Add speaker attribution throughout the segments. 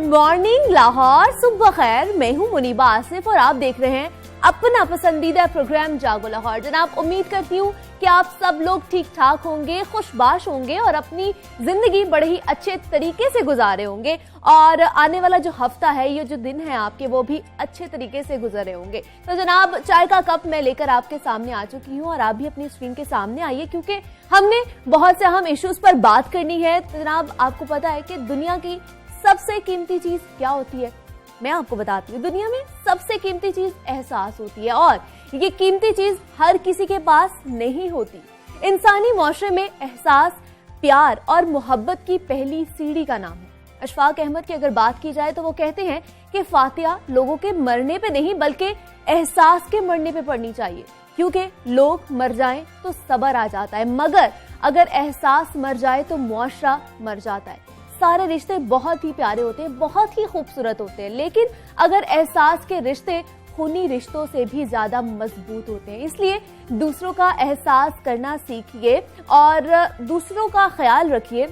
Speaker 1: Morning Lahore, सुबह खैर। मैं हूं मुनीबा आसिफ और आप देख रहे हैं अपना पसंदीदा प्रोग्राम जागो लाहौर। जनाब, उम्मीद करती हूँ कि आप सब लोग ठीक ठाक होंगे, खुशबाश होंगे और अपनी जिंदगी बड़े ही अच्छे तरीके से गुजारे होंगे और आने वाला जो हफ्ता है, ये जो दिन है आपके, वो भी अच्छे तरीके से गुजरे होंगे। तो जनाब, चाय का कप मैं लेकर आपके सामने आ चुकी हूँ और आप भी अपनी स्क्रीन के सामने आइए, क्योंकि हमने बहुत से अहम इश्यूज पर बात करनी है। तो जनाब, आपको पता है कि दुनिया की सबसे कीमती चीज क्या होती है? मैं आपको बताती हूँ। दुनिया में सबसे कीमती चीज एहसास होती है और ये कीमती चीज हर किसी के पास नहीं होती। इंसानी माशरे में एहसास, प्यार और मोहब्बत की पहली सीढ़ी का नाम है। अशफाक अहमद की अगर बात की जाए तो वो कहते हैं कि फातिहा लोगों के मरने पे नहीं बल्कि एहसास के मरने पे पड़नी चाहिए, क्योंकि लोग मर जाएं तो सब्र आ जाता है, मगर अगर एहसास मर जाए तो मुआशरा मर जाता है। सारे रिश्ते बहुत ही प्यारे होते हैं, बहुत ही खूबसूरत होते हैं, लेकिन अगर एहसास के रिश्ते खूनी रिश्तों से भी ज्यादा मजबूत होते हैं। इसलिए दूसरों का एहसास करना सीखिए और दूसरों का ख्याल रखिए।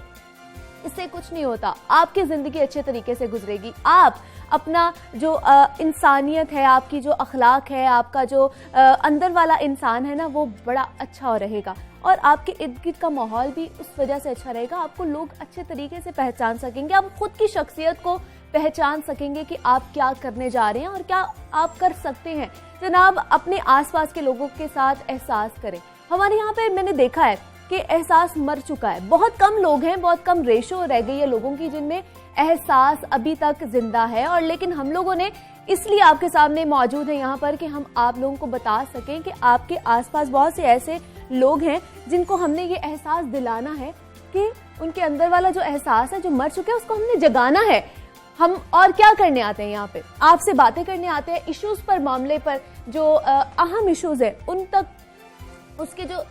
Speaker 1: इससे कुछ नहीं होता, आपकी जिंदगी अच्छे तरीके से गुजरेगी। आप अपना जो इंसानियत है, आपकी जो अखलाक है, आपका जो अंदर वाला इंसान है ना, वो बड़ा अच्छा रहेगा और आपके इर्द गिर्द का माहौल भी उस वजह से अच्छा रहेगा। आपको लोग अच्छे तरीके से पहचान सकेंगे, आप खुद की शख्सियत को पहचान सकेंगे कि आप क्या करने जा रहे हैं और क्या आप कर सकते हैं। जनाब, अपने आसपास के लोगों के साथ एहसास करें। हमारे यहाँ पे मैंने देखा है कि एहसास मर चुका है। बहुत कम लोग हैं, बहुत कम रेशो रह गई है लोगों की जिनमें एहसास अभी तक जिंदा है। और लेकिन हम लोगों ने इसलिए आपके सामने मौजूद है यहाँ पर कि हम आप लोगों को बता सकें कि आपके आसपास बहुत से ऐसे लोग हैं जिनको हमने ये एहसास दिलाना है कि उनके अंदर वाला जो एहसास है, जो मर चुके हैं, उसको हमने जगाना है। हम और क्या करने आते हैं यहाँ पे? आपसे बातें करने आते हैं इश्यूज पर, मामले पर, जो अहम इश्यूज है उन तक, उसके जो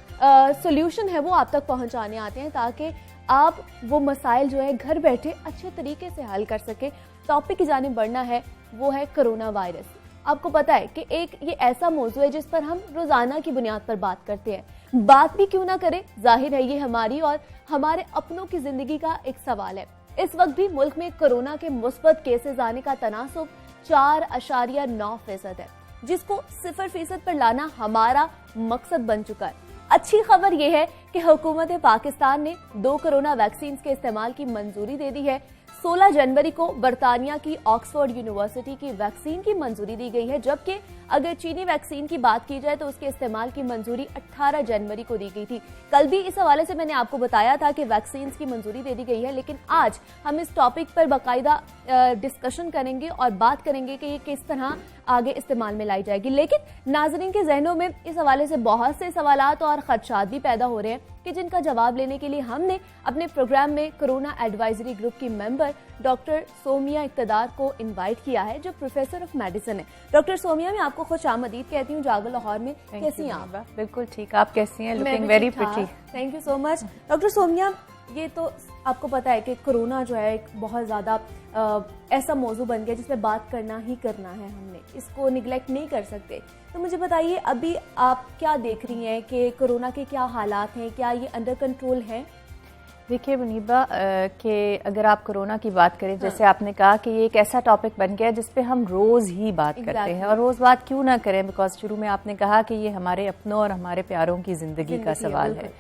Speaker 1: सोल्यूशन है वो आप तक पहुंचाने आते हैं, ताकि आप वो मसाइल जो है घर बैठे अच्छे तरीके से हल कर सके। टॉपिक की जानिब बढ़ना है, वो है कोरोना वायरस। आपको पता है कि एक ये ऐसा मौजू है जिस पर हम रोजाना की बुनियाद पर बात करते हैं। बात भी क्यों ना करें, जाहिर है ये हमारी और हमारे अपनों की जिंदगी का एक सवाल है। इस वक्त भी मुल्क में कोरोना के मुस्बत केसेस आने का तनासुब 4.9% है, जिसको 0% पर लाना हमारा मकसद बन चुका है। अच्छी खबर यह है कि हुकूमत पाकिस्तान ने 2 कोरोना वैक्सीन के इस्तेमाल की मंजूरी दे दी है। 16 जनवरी को बरतानिया की ऑक्सफोर्ड यूनिवर्सिटी की वैक्सीन की मंजूरी दी गई है, जबकि अगर चीनी वैक्सीन की बात की जाए तो उसके इस्तेमाल की मंजूरी 18 जनवरी को दी गई थी। कल भी इस हवाले से मैंने आपको बताया था कि वैक्सीन की मंजूरी दे दी गई है, लेकिन आज हम इस टॉपिक पर बाकायदा डिस्कशन करेंगे और बात करेंगे कि ये किस तरह आगे इस्तेमाल में लाई जाएगी। लेकिन नाजरीन के जहनों में इस हवाले से बहुत से सवालात और खदशात भी पैदा हो रहे हैं कि जिनका जवाब लेने के लिए हमने अपने प्रोग्राम में कोरोना एडवाइजरी ग्रुप की मेंबर डॉक्टर सोमिया इक्तदार को इनवाइट किया है, जो प्रोफेसर ऑफ मेडिसिन है। डॉक्टर सोमिया, मैं आपको खुश आमदीद कहती हूँ जागो लाहौर में। कैसी हैं आप?
Speaker 2: बिल्कुल ठीक, आप कैसी हैं? Looking very pretty.
Speaker 1: Thank you so much. Doctor Somia, ये तो आपको पता है कि कोरोना जो है एक बहुत ज्यादा ऐसा मौजू बन गया जिसमें बात करना ही करना है, हमने इसको निगलेक्ट नहीं कर सकते। तो मुझे बताइए, अभी आप क्या देख रही हैं कि कोरोना के क्या हालात हैं, क्या ये अंडर कंट्रोल है?
Speaker 2: देखिए मुनीबा, कि अगर आप कोरोना की बात करें, जैसे आपने कहा कि ये एक ऐसा टॉपिक बन गया जिस पे हम रोज ही बात करते हैं, और रोज बात क्यों ना करें, बिकॉज शुरू में आपने कहा कि ये हमारे अपनों और हमारे प्यारों की जिंदगी का सवाल है।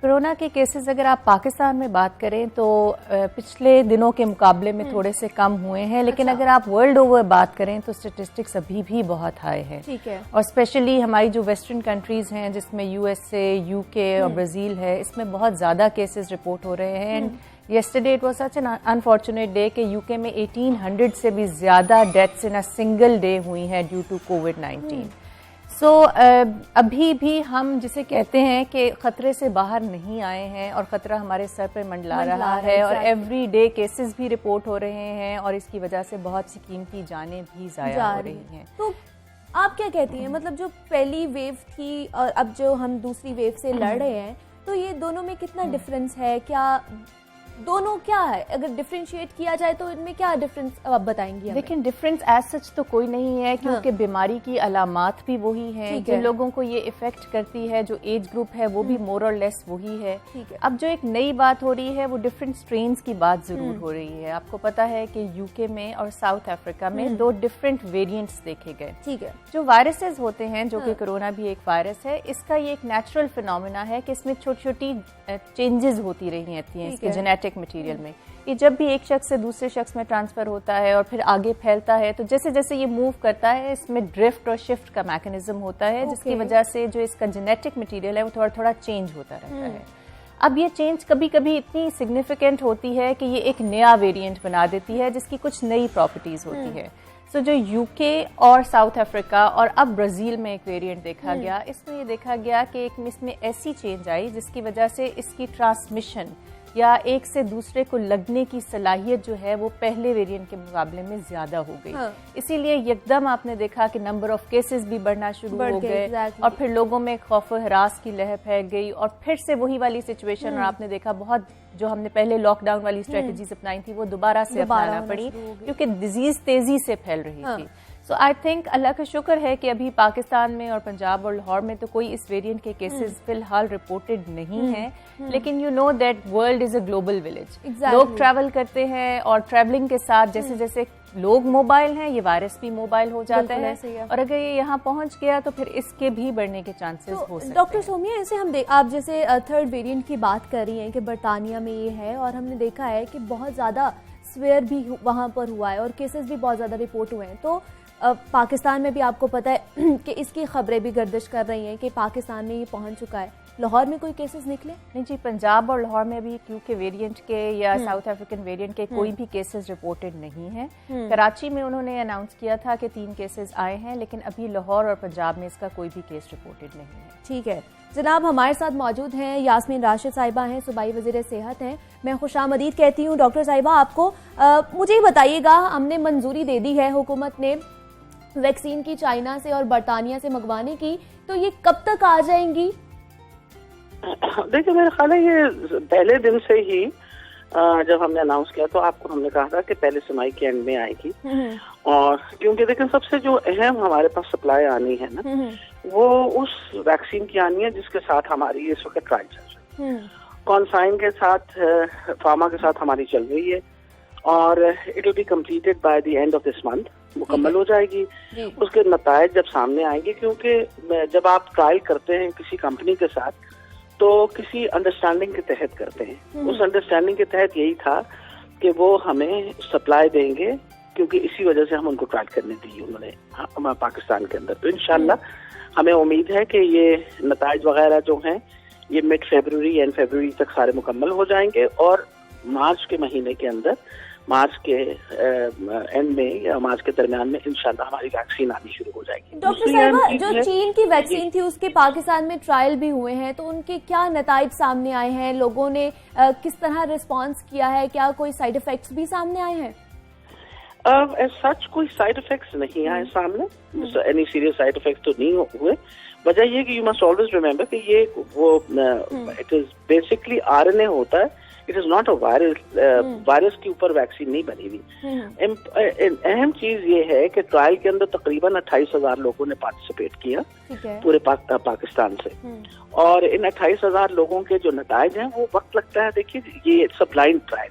Speaker 2: कोरोना के केसेस अगर आप पाकिस्तान में बात करें तो पिछले दिनों के मुकाबले में थोड़े से कम हुए हैं, लेकिन अगर आप वर्ल्ड ओवर बात करें तो स्टेटिस्टिक्स अभी भी बहुत हाई है।
Speaker 1: ठीक है। और
Speaker 2: स्पेशली हमारी जो वेस्टर्न कंट्रीज हैं, जिसमें यूएसए, यूके और ब्राजील है, इसमें बहुत ज्यादा केसेस रिपोर्ट हो रहे हैं। And yesterday it was such an unfortunate day कि यूके में 1800 से भी ज्यादा deaths in a single day हुई हैं ड्यू टू कोविड-19। सो अभी भी हम जिसे कहते हैं कि खतरे से बाहर नहीं आए हैं और खतरा हमारे सर पर मंडला रहा है, और एवरी डे केसेस भी रिपोर्ट हो रहे हैं और इसकी वजह से बहुत सी कीमती जानें भी जाया हो रही हैं।
Speaker 1: तो आप क्या कहती हैं, मतलब जो पहली वेव थी और अब जो हम दूसरी वेव से लड़ रहे हैं, तो ये दोनों में कितना डिफरेंस है? क्या दोनों क्या है, अगर डिफरेंशिएट किया जाए तो इनमें क्या डिफरेंस आप बताएंगी?
Speaker 2: लेकिन डिफरेंस एज सच तो कोई नहीं है, क्योंकि बीमारी की अलामात भी वही हैं। जिन लोगों को ये इफेक्ट करती है, जो एज ग्रुप है, वो भी मोर और लेस वही है। अब जो एक नई बात हो रही है वो डिफरेंट स्ट्रेन्स की बात जरूर हो रही है। आपको पता है कि यूके में और साउथ अफ्रीका में 2 डिफरेंट वेरिएंट्स देखे गए।
Speaker 1: ठीक है।
Speaker 2: जो वायरसेस होते हैं, जो कि कोरोना भी एक वायरस है, इसका ये एक नेचुरल फिनोमेना है कि इसमें छोटी छोटी चेंजेस होती रही हैं इसके जेनेटिक मटेरियल में। ये जब भी एक शख्स से दूसरे शख्स में ट्रांसफर होता है और फिर आगे फैलता है, तो जैसे जैसे ये मूव करता है, इसमें ड्रिफ्ट और शिफ्ट का मैकेनिज्म होता है, जिसकी वजह से जो इसका जेनेटिक मटेरियल है वो थोड़ा थोड़ा चेंज होता रहता है। अब ये चेंज कभी कभी इतनी सिग्निफिकेंट होती है कि ये एक नया वेरिएंट बना देती है, जिसकी कुछ नई प्रॉपर्टीज होती है। सो जो यूके और साउथ अफ्रीका और अब ब्राजील में एक वेरिएंट देखा गया, इसमें ये देखा गया कि इसमें ऐसी चेंज आई जिसकी वजह से इसकी ट्रांसमिशन या एक से दूसरे को लगने की सलाहियत जो है वो पहले वेरिएंट के मुकाबले में ज्यादा हो गई। इसीलिए एकदम आपने देखा कि नंबर ऑफ केसेस भी बढ़ना शुरू हो गए और फिर लोगों में खौफ हरास की लहर फैल गई और फिर से वही वाली सिचुएशन। और आपने देखा बहुत जो हमने पहले लॉकडाउन वाली स्ट्रेटजीज अपनाई थी वो दोबारा से अपनाना पड़ी, क्योंकि डिजीज तेजी से फैल रही थी। सो आई थिंक अल्लाह का शुक्र है कि अभी पाकिस्तान में और पंजाब और लाहौर में तो कोई इस वेरिएंट के केसेस फिलहाल रिपोर्टेड नहीं है। लेकिन you know that world is a global village. लोग ट्रैवल करते हैं और ट्रैवलिंग के साथ जैसे जैसे लोग मोबाइल हैं, ये वायरस भी मोबाइल हो जाता है और अगर ये यहाँ पहुंच गया तो फिर इसके भी बढ़ने के चांसेस हो सकते हैं।
Speaker 1: डॉक्टर सोमिया, ऐसे हम आप जैसे थर्ड वेरिएंट की बात कर रही हैं कि बरतानिया में ये है और हमने देखा है कि बहुत ज्यादा स्वेयर भी वहां पर हुआ है और केसेस भी बहुत ज्यादा रिपोर्ट हुए हैं। तो पाकिस्तान में भी आपको पता है कि इसकी खबरें भी गर्दिश कर रही हैं कि पाकिस्तान में ये पहुंच चुका है। लाहौर में कोई केसेस निकले?
Speaker 2: नहीं जी, पंजाब और लाहौर में भी क्योंकि वेरिएंट के या साउथ अफ्रीकन वेरिएंट के कोई भी केसेस रिपोर्टेड नहीं है। कराची में उन्होंने अनाउंस किया था कि 3 केसेस आए हैं, लेकिन अभी लाहौर और पंजाब में इसका कोई भी केस रिपोर्टेड नहीं है।
Speaker 1: ठीक है जनाब, हमारे साथ मौजूद हैं यास्मीन राशिद साहिबा हैं, सूबाई वज़ीर सेहत हैं। मैं खुशामदीद कहती हूँ डॉक्टर साहिबा आपको। मुझे ही बताइएगा, हमने मंजूरी दे दी है हुकूमत ने वैक्सीन की चाइना से और बरतानिया से मंगवाने की, तो ये कब तक आ जाएंगी?
Speaker 3: देखिए, मेरा ख्याल है ये पहले दिन से ही जब हमने अनाउंस किया तो आपको हमने कहा था कि पहले सुनवाई के एंड में आएगी। और क्योंकि देखिए सबसे जो अहम हमारे पास सप्लाई आनी है ना, वो उस वैक्सीन की आनी है जिसके साथ हमारी इस वक्त ट्रायल चल रही है। कॉन्साइन के साथ, फार्मा के साथ हमारी चल रही है और it will be completed by the end of this month, मुकम्मल हो जाएगी। उसके नतायज जब सामने आएंगे, क्योंकि जब आप ट्रायल करते हैं किसी कंपनी के साथ तो किसी अंडरस्टैंडिंग के तहत करते हैं। उस अंडरस्टैंडिंग के तहत यही था कि वो हमें सप्लाई देंगे, क्योंकि इसी वजह से हम उनको ट्रायल करने दी उन्होंने पाकिस्तान के अंदर। तो इंशाल्लाह हमें उम्मीद है कि ये नतायज वगैरह जो हैं ये मिड फरवरी एंड फरवरी तक सारे मुकम्मल हो जाएंगे और मार्च के महीने के अंदर, मार्च के एंड में या मार्च के दरमियान में इंशाल्लाह हमारी वैक्सीन आनी शुरू हो जाएगी।
Speaker 1: डॉक्टर साहिबा, जो चीन की वैक्सीन थी उसके पाकिस्तान में ट्रायल भी हुए हैं, तो उनके क्या नताइज सामने आए हैं? लोगों ने किस तरह रिस्पांस किया है? क्या कोई साइड इफेक्ट्स भी सामने आए हैं?
Speaker 3: सच कोई साइड इफेक्ट्स नहीं आए सामने, एनी सीरियस साइड इफेक्ट्स तो नहीं हुए। वजह ये कि यू मस्ट ऑलवेज रिमेम्बर कि ये वो इट इज बेसिकली आरएनए होता है, it is not a virus. Virus के ऊपर वैक्सीन नहीं बनी हुई। अहम चीज ये है कि ट्रायल के अंदर तकरीबन 28,000 लोगों ने पार्टिसिपेट किया पूरे पाकिस्तान से, और इन 28,000 लोगों के जो नतायज हैं वो वक्त लगता है। देखिए, ये it's a blind trial.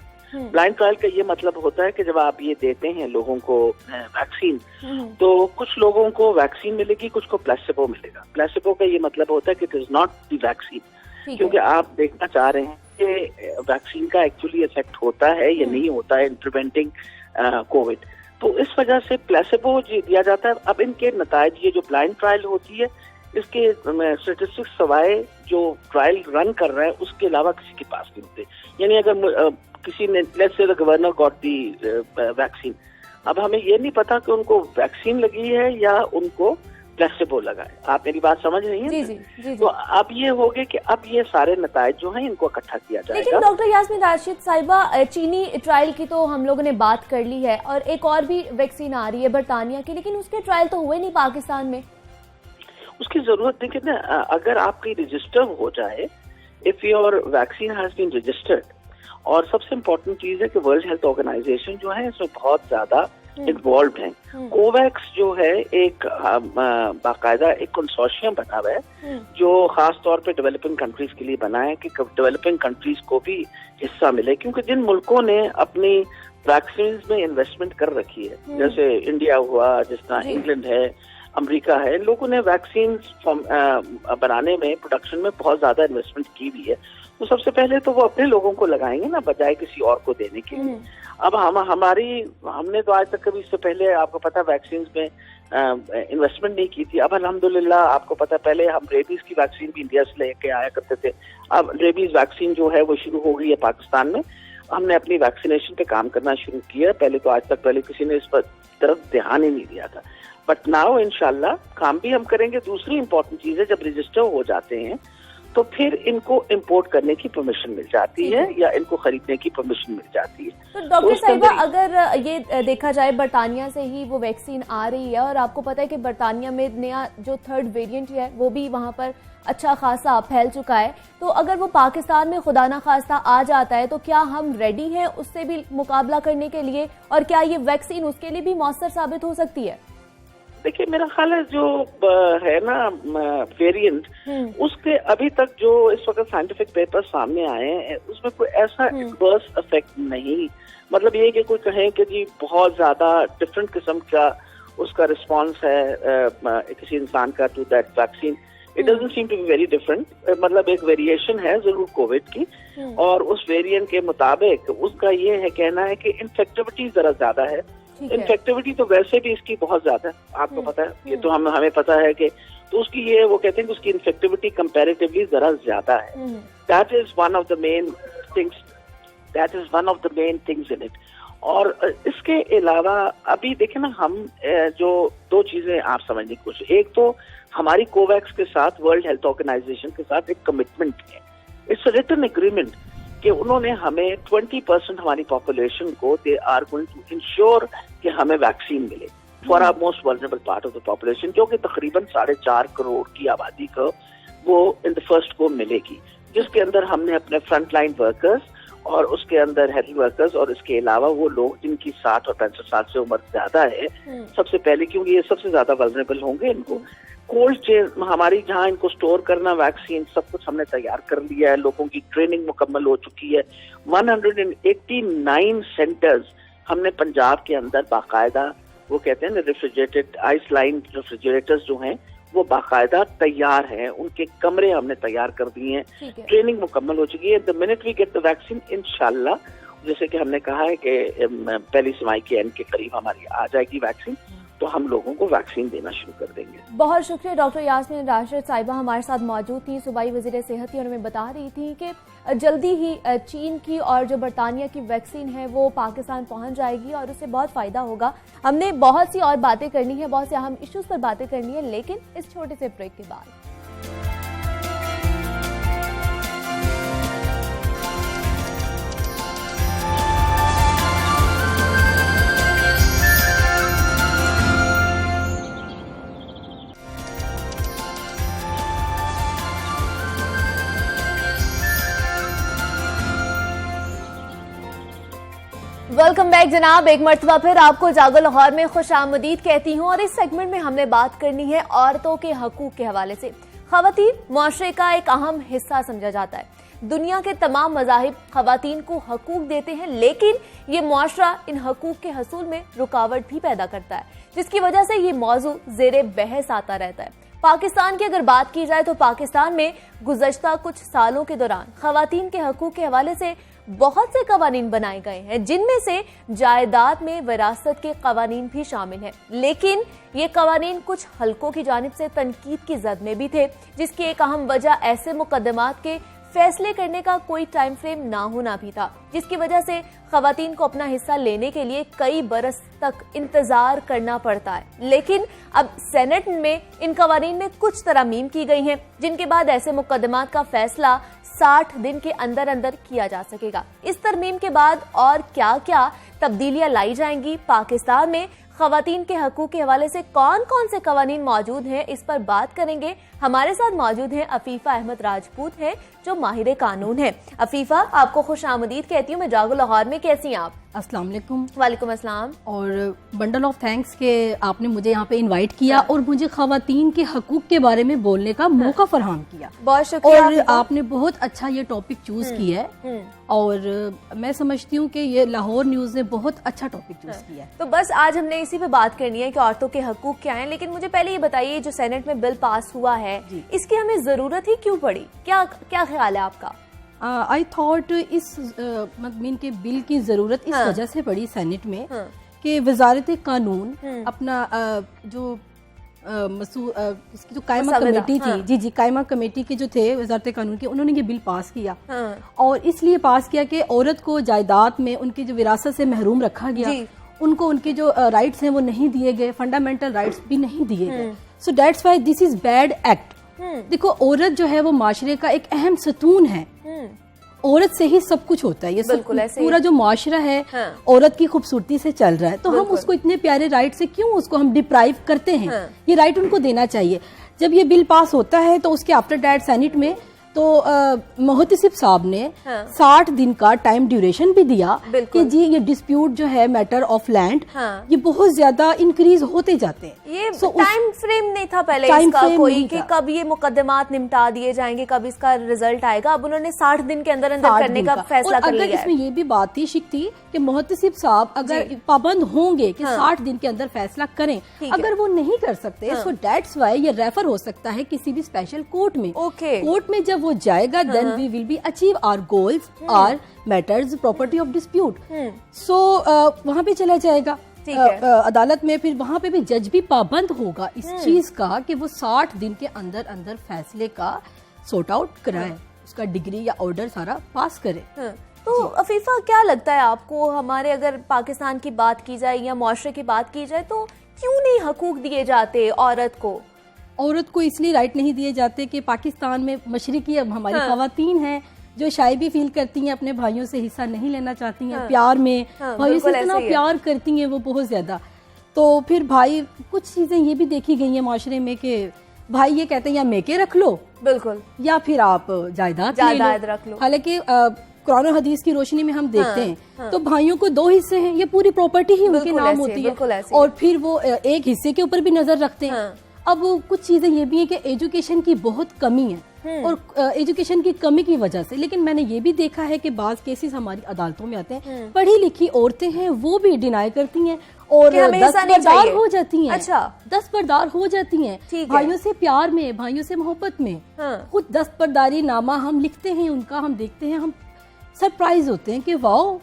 Speaker 3: Blind trial का ये मतलब होता है कि जब आप ये देते हैं लोगों को वैक्सीन, तो कुछ लोगों को वैक्सीन मिलेगी, कुछ को प्लेसिबो मिलेगा। प्लेसिबो का ये मतलब होता है कि it is not the vaccine, क्योंकि आप देखना चाह रहे हैं कि वैक्सीन का एक्चुअली इफेक्ट होता है या नहीं होता है इन प्रिवेंटिंग कोविड। तो इस वजह से प्लेसिबो दिया जाता है। अब इनके नतायज, ये जो ब्लाइंड ट्रायल होती है, इसके स्टेटिस्टिक्स सवाए जो ट्रायल रन कर रहा है उसके अलावा किसी के पास नहीं होते। यानी अगर किसी ने, let's say the governor got the vaccine, अब हमें ये नहीं पता कि उनको वैक्सीन लगी है या उनको प्लेसिबो लगा है। आप मेरी बात समझ रही हैं?
Speaker 1: जी।
Speaker 3: तो अब ये हो गया कि अब ये सारे नतायज जो हैं इनको इकट्ठा किया जाएगा।
Speaker 1: लेकिन डॉक्टर यास्मीन राशिद साहिबा, चीनी ट्रायल की तो हम लोगों ने बात कर ली है और एक और भी वैक्सीन आ रही है बरतानिया की, लेकिन उसके ट्रायल तो हुए नहीं पाकिस्तान में।
Speaker 3: उसकी जरूरत नहीं कि अगर आपकी रजिस्टर हो जाए, if your vaccine has been registered और सबसे इम्पोर्टेंट चीज है कि वर्ल्ड हेल्थ ऑर्गेनाइजेशन जो है इसमें बहुत ज्यादा इन्वॉल्व है। कोवैक्स जो है एक बाकायदा एक कंसोर्शियम बना हुआ है जो खास तौर पे डेवलपिंग कंट्रीज के लिए बना है कि डेवलपिंग कंट्रीज को भी हिस्सा मिले, क्योंकि जिन मुल्कों ने अपनी वैक्सीन में इन्वेस्टमेंट कर रखी है, जैसे इंडिया हुआ, जिस तरह इंग्लैंड है, अमेरिका है, इन लोगों ने वैक्सीन बनाने में, प्रोडक्शन में बहुत ज्यादा इन्वेस्टमेंट की हुई है। तो सबसे पहले तो वो अपने लोगों को लगाएंगे ना, बजाय किसी और को देने के लिए। अब हमने तो आज तक कभी इससे पहले आपको पता वैक्सीन में इन्वेस्टमेंट नहीं की थी। अब अल्हम्दुलिल्लाह आपको पता पहले हम रेबीज की वैक्सीन भी इंडिया से लेके आया करते थे, अब रेबीज वैक्सीन जो है वो शुरू हो गई है पाकिस्तान में। हमने अपनी वैक्सीनेशन पे काम करना शुरू किया, पहले तो आज तक पहले किसी ने इस पर तरफ ध्यान ही नहीं दिया था, बट नाउ इंशाल्लाह काम भी हम करेंगे। दूसरी इंपॉर्टेंट चीज है, जब रजिस्टर हो जाते हैं तो फिर इनको इंपोर्ट करने की परमिशन मिल जाती है या इनको खरीदने की परमिशन मिल जाती है।
Speaker 1: तो डॉक्टर साहिबा, अगर ये देखा जाए बरतानिया से ही वो वैक्सीन आ रही है और आपको पता है कि बरतानिया में नया जो 3rd वेरिएंट है वो भी वहां पर अच्छा खासा फैल चुका है, तो अगर वो पाकिस्तान में खुदा ना खास्ता आ जाता है तो क्या हम रेडी हैं उससे भी मुकाबला करने के लिए, और क्या ये वैक्सीन उसके लिए भी मौसर साबित हो सकती है?
Speaker 3: देखिए, मेरा ख्याल है जो है ना वेरिएंट, उसके अभी तक जो इस वक्त साइंटिफिक पेपर सामने आए हैं उसमें कोई ऐसा एडवर्स इफेक्ट नहीं, मतलब ये कि कोई कहे कि जी बहुत ज्यादा डिफरेंट किस्म का उसका रिस्पांस है किसी इंसान का to that vaccine. It doesn't seem to be very different, मतलब एक वेरिएशन है जरूर कोविड की, और उस वेरिएंट के मुताबिक उसका ये है कहना है कि इन्फेक्टिविटी जरा ज्यादा है। इन्फेक्टिविटी तो वैसे भी इसकी बहुत ज्यादा है, आपको पता है, ये तो हमें पता है कि, तो उसकी ये वो कहते हैं कि उसकी इन्फेक्टिविटी कंपैरेटिवली जरा ज्यादा है। That is one of the main things in it. और इसके अलावा अभी देखें ना, हम जो दो चीजें आप समझने की कोशिश, एक तो हमारी कोवैक्स के साथ वर्ल्ड हेल्थ ऑर्गेनाइजेशन के साथ एक कमिटमेंट है, इट्स अ रिटन एग्रीमेंट कि उन्होंने हमें 20% हमारी पॉपुलेशन को they are going to ensure कि हमें वैक्सीन मिले for our most vulnerable part of the population, जो कि तकरीबन 4.5 करोड़ की आबादी को वो इन द फर्स्ट को मिलेगी, जिसके अंदर हमने अपने फ्रंट लाइन वर्कर्स और उसके अंदर हेल्थ वर्कर्स और इसके अलावा वो लोग जिनकी 60 और 65 साल से उम्र ज्यादा है, सबसे पहले, क्योंकि ये सबसे ज्यादा वल्नरेबल होंगे, इनको कोल्ड चेन हमारी जहां इनको स्टोर करना वैक्सीन सब कुछ हमने तैयार कर लिया है, लोगों की ट्रेनिंग मुकम्मल हो चुकी है। 189 सेंटर्स हमने पंजाब के अंदर बाकायदा, वो कहते हैं ना रेफ्रिजरेटेड आइस लाइन रेफ्रिजरेटर्स जो हैं वो बाकायदा तैयार हैं, उनके कमरे हमने तैयार कर दिए हैं, ट्रेनिंग मुकम्मल हो चुकी है। The minute we get the vaccine इंशाल्लाह, जैसे कि हमने कहा है कि पहली समाई के एंड के करीब हमारी आ जाएगी वैक्सीन, तो हम लोगों को वैक्सीन देना शुरू कर देंगे।
Speaker 1: बहुत शुक्रिया डॉक्टर यास्मीन राशिद साहिबा हमारे साथ मौजूद थी, सूबाई वज़ीर सेहत थी और हमें बता रही थी कि जल्दी ही चीन की और जो बरतानिया की वैक्सीन है वो पाकिस्तान पहुंच जाएगी और उससे बहुत फ़ायदा होगा। हमने बहुत सी और बातें करनी है, बहुत से अहम इश्यूज़ पर बातें करनी है, लेकिन इस छोटे से ब्रेक के बाद। वेलकम बैक जनाब, एक मर्तबा फिर आपको जागो लाहौर में खुश आमदीद कहती हूँ और इस सेगमेंट में हमने बात करनी है औरतों के हकूक के हवाले से। खवातीन मुआशरे का एक अहम हिस्सा समझा जाता है। दुनिया के तमाम मज़ाहिब खवातीन को हकूक देते हैं, लेकिन ये मुआशरा इन हकूक के हसूल में रुकावट भी पैदा करता है, जिसकी वजह से ये मौजू ज़ेरे बहस आता रहता है। पाकिस्तान की अगर बात की जाए तो पाकिस्तान में गुज़श्ता कुछ सालों के दौरान खवातीन के हकूक के हवाले से बहुत से कवानीन बनाए गए हैं, जिनमें से जायदाद में विरासत के कवानीन भी शामिल हैं। लेकिन ये कवानीन कुछ हलकों की जानिब से तनकीद की जद में भी थे, जिसकी एक अहम वजह ऐसे मुकदमात के फैसले करने का कोई टाइम फ्रेम ना होना भी था, जिसकी वजह से खवातीन को अपना हिस्सा लेने के लिए कई बरस तक इंतजार करना पड़ता है। लेकिन अब सेनेट में इन कवानीन में कुछ तरमीम की गई हैं, जिनके बाद ऐसे मुकदमात का फैसला 60 दिन के अंदर अंदर किया जा सकेगा। इस तरमीम के बाद और क्या क्या तब्दीलियां लाई जाएंगी, पाकिस्तान में खवातीन के हकूक के हवाले से कौन कौन से कवानीन मौजूद हैं, इस पर बात करेंगे। हमारे साथ मौजूद हैं अफीफा अहमद राजपूत हैं जो माहिर कानून हैं। अफीफा, आपको खुश आमदीद कहती हूँ मैं जागो लाहौर में। कैसी हैं आप?
Speaker 4: अस्सलाम वालेकुम।
Speaker 1: वालेकुम अस्सलाम।
Speaker 4: और बंडल ऑफ थैंक्स के आपने मुझे यहाँ पे इनवाइट किया और मुझे खवातीन के हकूक के बारे में बोलने का मौका फरहम किया।
Speaker 1: बहुत शुक्रिया।
Speaker 4: और आपने बहुत अच्छा ये टॉपिक चूज किया है और मैं समझती हूँ कि ये लाहौर न्यूज ने बहुत अच्छा टॉपिक चूज किया है।
Speaker 1: तो बस आज हमने इसी पे बात करनी है कि औरतों के हकूक क्या हैं। लेकिन मुझे पहले ये बताइए, जो सेनेट में बिल पास हुआ है इसकी हमें जरूरत ही क्यों पड़ी? क्या ख्याल है आपका?
Speaker 4: आई थॉट इस मीन के बिल की जरूरत इस वजह से पड़ी सेनेट में कि वजारत कानून अपना जो इसकी जो कायमा कमेटी थी, जी कायमा कमेटी के जो थे वजारत कानून के, उन्होंने ये बिल पास किया और इसलिए पास किया कि औरत को जायदाद में उनकी जो विरासत से महरूम रखा गया, उनको उनके जो राइट्स हैं वो नहीं दिए गए, फंडामेंटल राइट्स भी नहीं दिए गए। सो that's why this is bad act. देखो, औरत जो है वो माशरे का एक अहम सतून है। औरत से ही सब कुछ होता है। ये सब पूरा जो माशरा है औरत की खूबसूरती से चल रहा है, तो हम उसको इतने प्यारे राइट से क्यों उसको हम डिप्राइव करते हैं? ये राइट उनको देना चाहिए। जब ये बिल पास होता है तो उसके आफ्टर डैट सेनेट में तो मोहतसिब साहब ने 60 दिन का टाइम ड्यूरेशन भी दिया कि जी ये डिस्प्यूट जो है मैटर ऑफ लैंड ये बहुत ज्यादा इंक्रीज होते जाते हैं।
Speaker 1: ये टाइम फ्रेम नहीं था पहले इसका कोई कि कब ये मुकदमात निपटा दिए जाएंगे, कब इसका रिजल्ट आएगा। अब उन्होंने 60 दिन के अंदर अंदर करने का फैसला कर लिया है।
Speaker 4: इसमें ये भी बात थी शिक थी कि मोहतसिब साहब अगर पाबंद होंगे कि 60 दिन के अंदर फैसला करें, अगर वो नहीं कर सकते सो दैट्स व्हाई ये रेफर हो सकता है किसी भी स्पेशल कोर्ट में। कोर्ट में जब वो जाएगा then we will be achieve our goals, our matters, property of dispute. So वहाँ पे चला जाएगा अदालत में, फिर वहाँ पे भी जज भी पाबंद होगा इस चीज का कि वो 60 दिन के अंदर अंदर फैसले का सॉर्ट आउट कराए, उसका डिग्री या ऑर्डर सारा पास करे।
Speaker 1: तो अफीफा, क्या लगता है आपको, हमारे अगर पाकिस्तान की बात की जाए या मुआशरे की बात की जाए तो क्यों नहीं हकूक दिए जाते औरत को?
Speaker 4: औरत को इसलिए राइट नहीं दिए जाते कि पाकिस्तान में मशरिकी हमारी खवातीन हैं जो शायद भी फील करती हैं अपने भाइयों से हिस्सा नहीं लेना चाहती हैं प्यार में, भाइयों से इतना प्यार करती हैं वो बहुत ज्यादा। तो फिर भाई कुछ चीजें ये भी देखी गई हैं माशरे में कि भाई ये कहते हैं या मेके रख लो, बिल्कुल, या फिर आप जायदाद रख लो। हालांकि कुरान और हदीस की रोशनी में हम देखते हैं तो भाइयों को 2 हिस्से हैं, ये पूरी प्रॉपर्टी ही उनके नाम होती है और फिर वो एक हिस्से के ऊपर भी नजर रखते हैं। अब कुछ चीजें ये भी है कि एजुकेशन की बहुत कमी है और एजुकेशन की कमी की वजह से, लेकिन मैंने ये भी देखा है कि बाज केसेस हमारी अदालतों में आते हैं, पढ़ी लिखी औरतें हैं वो भी डिनाई करती हैं और दस्तबरदार हो जाती हैं। अच्छा, दस्तबरदार हो जाती हैं भाइयों से प्यार में, भाइयों से मोहब्बत में। कुछ दस्तबरदारी नामा हम लिखते हैं उनका, हम देखते हैं, हम सरप्राइज होते हैं कि वाओ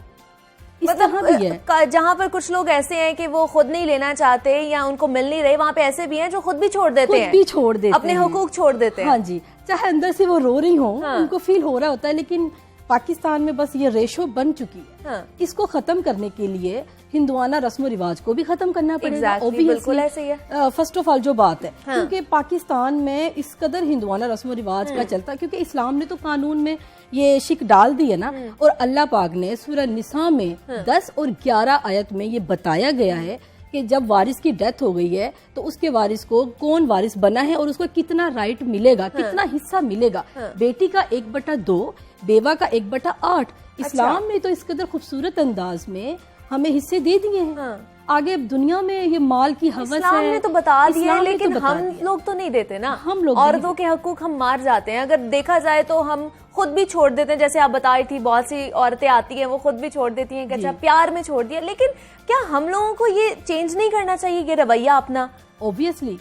Speaker 1: मतलब जहाँ पर कुछ लोग ऐसे हैं कि वो खुद नहीं लेना चाहते या उनको मिल नहीं रहे, वहाँ पे ऐसे भी हैं जो खुद भी छोड़ देते हैं, अपने हुकूक छोड़ देते हैं।
Speaker 4: हाँ जी, चाहे अंदर से वो रो रही हो, उनको फील हो रहा होता है, लेकिन पाकिस्तान में बस ये रेशो बन चुकी है। इसको खत्म करने के लिए हिंदुआना रस्म रिवाज को भी खत्म करना पड़ेगा।
Speaker 1: बिल्कुल ऐसे ही है।
Speaker 4: फर्स्ट ऑफ ऑल जो बात है, क्योंकि पाकिस्तान में इस कदर हिंदुआना रस्म रिवाज का चलता, क्योंकि इस्लाम ने तो कानून में ये शिक डाल दी है ना, और अल्लाह पाक ने सूरह निसा में 10 और 11 आयत में ये बताया गया है कि जब वारिस की डेथ हो गई है तो उसके वारिस को कौन वारिस बना है और उसको कितना राइट मिलेगा, कितना हिस्सा मिलेगा। बेटी का 1/2, बेवा का 1/8। इस्लाम ने तो इस कदर खूबसूरत अंदाज में हमें हिस्से दे दिए हैं। आगे दुनिया में ये माल की हवस है,
Speaker 1: इस्लाम ने तो बता दिया है, लेकिन हम लोग तो नहीं देते ना। हम लोग औरतों के हकूक हम मार जाते हैं। अगर देखा जाए तो हम खुद भी छोड़ देते हैं, जैसे आप बता रही थी बहुत सी औरतें आती हैं वो खुद भी छोड़ देती हैं कि अच्छा प्यार में छोड़ दिया। लेकिन क्या हम लोगों को ये चेंज नहीं करना चाहिए, ये रवैया अपना?
Speaker 4: ऑब्वियसली,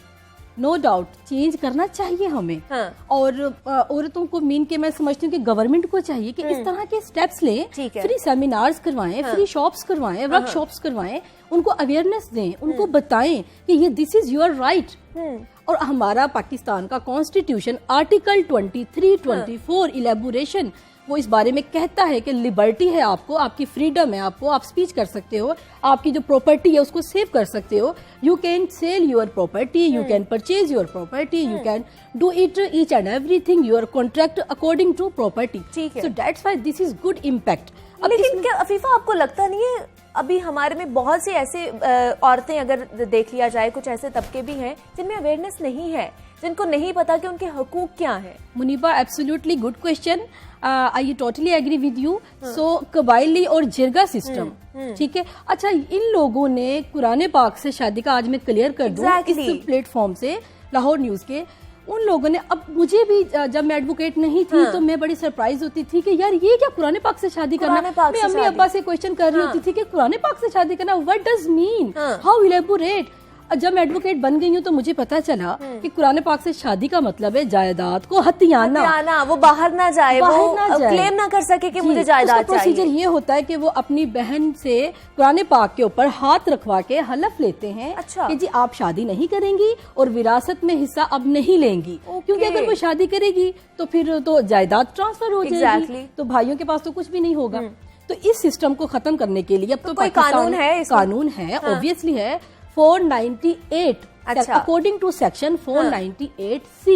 Speaker 4: नो डाउट चेंज करना चाहिए हमें। और औरतों को मीन के मैं समझती हूँ कि गवर्नमेंट को चाहिए कि इस तरह के स्टेप्स लें, फ्री सेमिनार्स करवाएं, फ्री शॉप्स करवाएं, वर्कशॉप्स करवाएं, उनको अवेयरनेस दें, उनको बताएं कि ये दिस इज योर राइट। और हमारा पाकिस्तान का कॉन्स्टिट्यूशन आर्टिकल 23, 24 इलेबोरेशन वो इस बारे में कहता है कि लिबर्टी है आपको, आपकी फ्रीडम है आपको, आप स्पीच कर सकते हो, आपकी जो प्रॉपर्टी है उसको सेव कर सकते हो, you can sell your property, you can purchase your property, you can do it each and everything your contract according to property. So that's why this is good impact.
Speaker 1: लेकिन क्या अफीफा आपको लगता नहीं है अभी हमारे में बहुत सी ऐसे औरतें अगर देख लिया जाए, कुछ ऐसे तबके भी हैं जिनमें अवेयरनेस नहीं है, जिनको नहीं पता कि उनके हकूक क्या हैं।
Speaker 4: Muniba, absolutely good question, I totally agree with you. So कबायली और जिरगा सिस्टम, ठीक है। अच्छा, इन लोगों ने कुरान पाक से शादी का, आज मैं क्लियर कर दूं
Speaker 1: Exactly.
Speaker 4: इस प्लेटफॉर्म से, लाहौर न्यूज के, उन लोगों ने, अब मुझे भी जब मैं एडवोकेट नहीं थी तो मैं बड़ी सरप्राइज होती थी कि यार ये क्या कुरान पाक से शादी करना। मैं अम्मी अब्बा से क्वेश्चन कर रही होती थी कि कुरान पाक से शादी करना, what does mean, how elaborate. जब मैं एडवोकेट बन गई हूँ तो मुझे पता चला कि कुरान पाक से शादी का मतलब है जायदाद को हथियाना,
Speaker 1: वो बाहर ना जाए, वो क्लेम ना कर सके कि मुझे जायदाद चाहिए।
Speaker 4: प्रोसीजर ये होता है कि वो अपनी बहन से कुरान पाक के ऊपर हाथ रखवा के हलफ लेते हैं कि जी आप शादी नहीं करेंगी और विरासत में हिस्सा अब नहीं लेंगी, क्योंकि अगर वो शादी करेगी तो फिर तो जायदाद ट्रांसफर हो जाएगी, तो भाइयों के पास तो कुछ भी नहीं होगा। तो इस सिस्टम को खत्म करने के लिए अब तो
Speaker 1: कोई कानून है,
Speaker 4: ऑब्वियसली है 498, अकॉर्डिंग टू सेक्शन 498C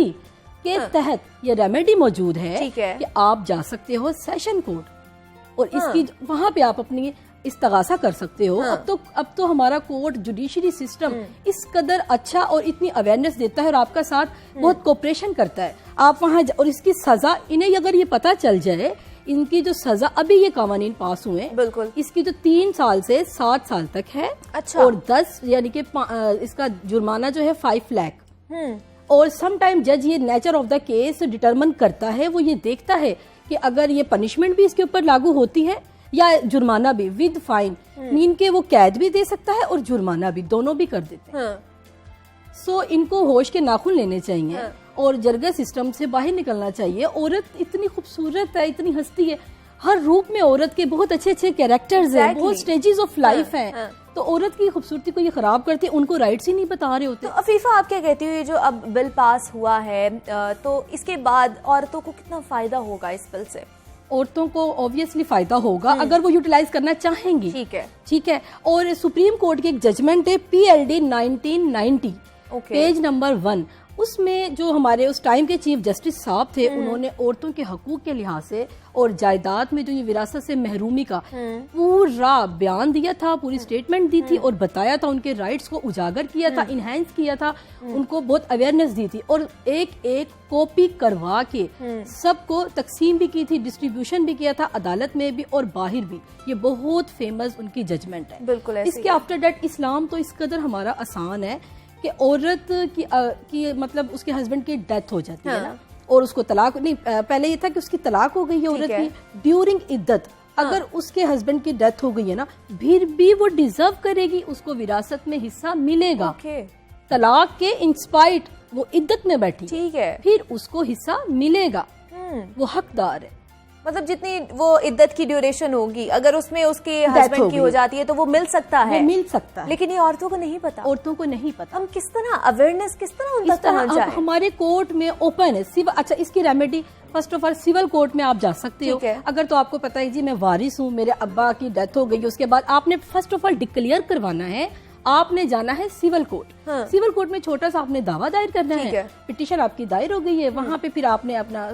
Speaker 4: के तहत ये रेमेडी मौजूद है कि आप जा सकते हो सेशन कोर्ट और इसकी वहां पे आप अपनी इस्तगासा कर सकते हो। अब तो हमारा कोर्ट जुडिशरी सिस्टम इस कदर अच्छा और इतनी अवेयरनेस देता है और आपका साथ बहुत कोऑपरेशन करता है। आप वहाँ, और इसकी सजा, इन्हें अगर ये पता चल जाए, इनकी जो सजा, अभी ये कानून पास हुए,
Speaker 1: बिल्कुल,
Speaker 4: इसकी जो 3 साल से 7 साल तक है।
Speaker 1: अच्छा।
Speaker 4: और 10 यानी कि इसका जुर्माना जो है 5 लाख। और सम टाइम जज ये nature of the case determine करता है, वो ये देखता है कि अगर ये पनिशमेंट भी इसके ऊपर लागू होती है या जुर्माना भी विद फाइन, मीन के वो कैद भी दे सकता है और जुर्माना भी, दोनों भी कर देते हैं। सो इनको होश के नाखून लेने चाहिए और जरगा सिस्टम से बाहर निकलना चाहिए। औरत इतनी खूबसूरत है, इतनी हस्ती है, हर रूप में औरत के बहुत अच्छे अच्छे कैरेक्टर्स हैं, बहुत स्टेजेस ऑफ लाइफ हैं। तो औरत की खूबसूरती को ये खराब करते, उनको राइट्स ही नहीं बता रहे होते।
Speaker 1: तो अफीफा, आप क्या कहती हो, ये जो अब बिल पास हुआ है तो इसके बाद औरतों को कितना फायदा होगा इस बिल से?
Speaker 4: औरतों को ऑब्वियसली फायदा होगा अगर वो यूटिलाइज करना चाहेंगी। ठीक है। और सुप्रीम कोर्ट की एक जजमेंट है PLD 1990, पेज नंबर 1, उसमें जो हमारे उस टाइम के चीफ जस्टिस साहब थे, उन्होंने औरतों के हकूक के लिहाज से और जायदाद में जो ये विरासत से महरूमी का पूरा बयान दिया था, पूरी स्टेटमेंट दी थी और बताया था, उनके राइट्स को उजागर किया था, इनहेंस किया था, उनको बहुत अवेयरनेस दी थी और एक एक कॉपी करवा के सबको तकसीम भी की थी, डिस्ट्रीब्यूशन भी किया था, अदालत में भी और बाहर भी। ये बहुत फेमस उनकी जजमेंट है।
Speaker 1: बिल्कुल।
Speaker 4: इसके आफ्टर डेट इस्लाम तो इस कदर हमारा आसान है कि औरत की मतलब उसके हस्बैंड की डेथ हो जाती है ना, और उसको तलाक नहीं, पहले ये था कि उसकी तलाक हो गई है औरत की, ड्यूरिंग इद्दत अगर उसके हस्बैंड की डेथ हो गई है ना, फिर भी वो डिजर्व करेगी, उसको विरासत में हिस्सा मिलेगा। तलाक के इंस्पाइट वो इद्दत में बैठी,
Speaker 1: ठीक है,
Speaker 4: फिर उसको हिस्सा मिलेगा, वो हकदार है।
Speaker 1: मतलब जितनी वो इद्दत की ड्यूरेशन होगी, अगर उसमें उसके हस्बैंड की हो जाती है तो वो मिल सकता है,
Speaker 4: मिल सकता है।
Speaker 1: लेकिन ये औरतों को नहीं पता,
Speaker 4: औरतों को नहीं पता।
Speaker 1: हम किस तरह अवेयरनेस, किस तरह उन तक पहुंच जाए?
Speaker 4: हमारे कोर्ट में ओपन है। अच्छा, इसकी remedy first of all civil court में आप जा सकते हो। अगर तो आपको पता है जी मैं वारिस हूँ, मेरे अब्बा की डेथ हो गई, उसके बाद आपने फर्स्ट ऑफ ऑल डिक्लेयर करवाना है, आपने जाना है सिविल कोर्ट। सिविल कोर्ट में छोटा सा आपने दावा दायर करना है, पिटीशन आपकी दायर हो गई है, वहाँ पे फिर आपने अपना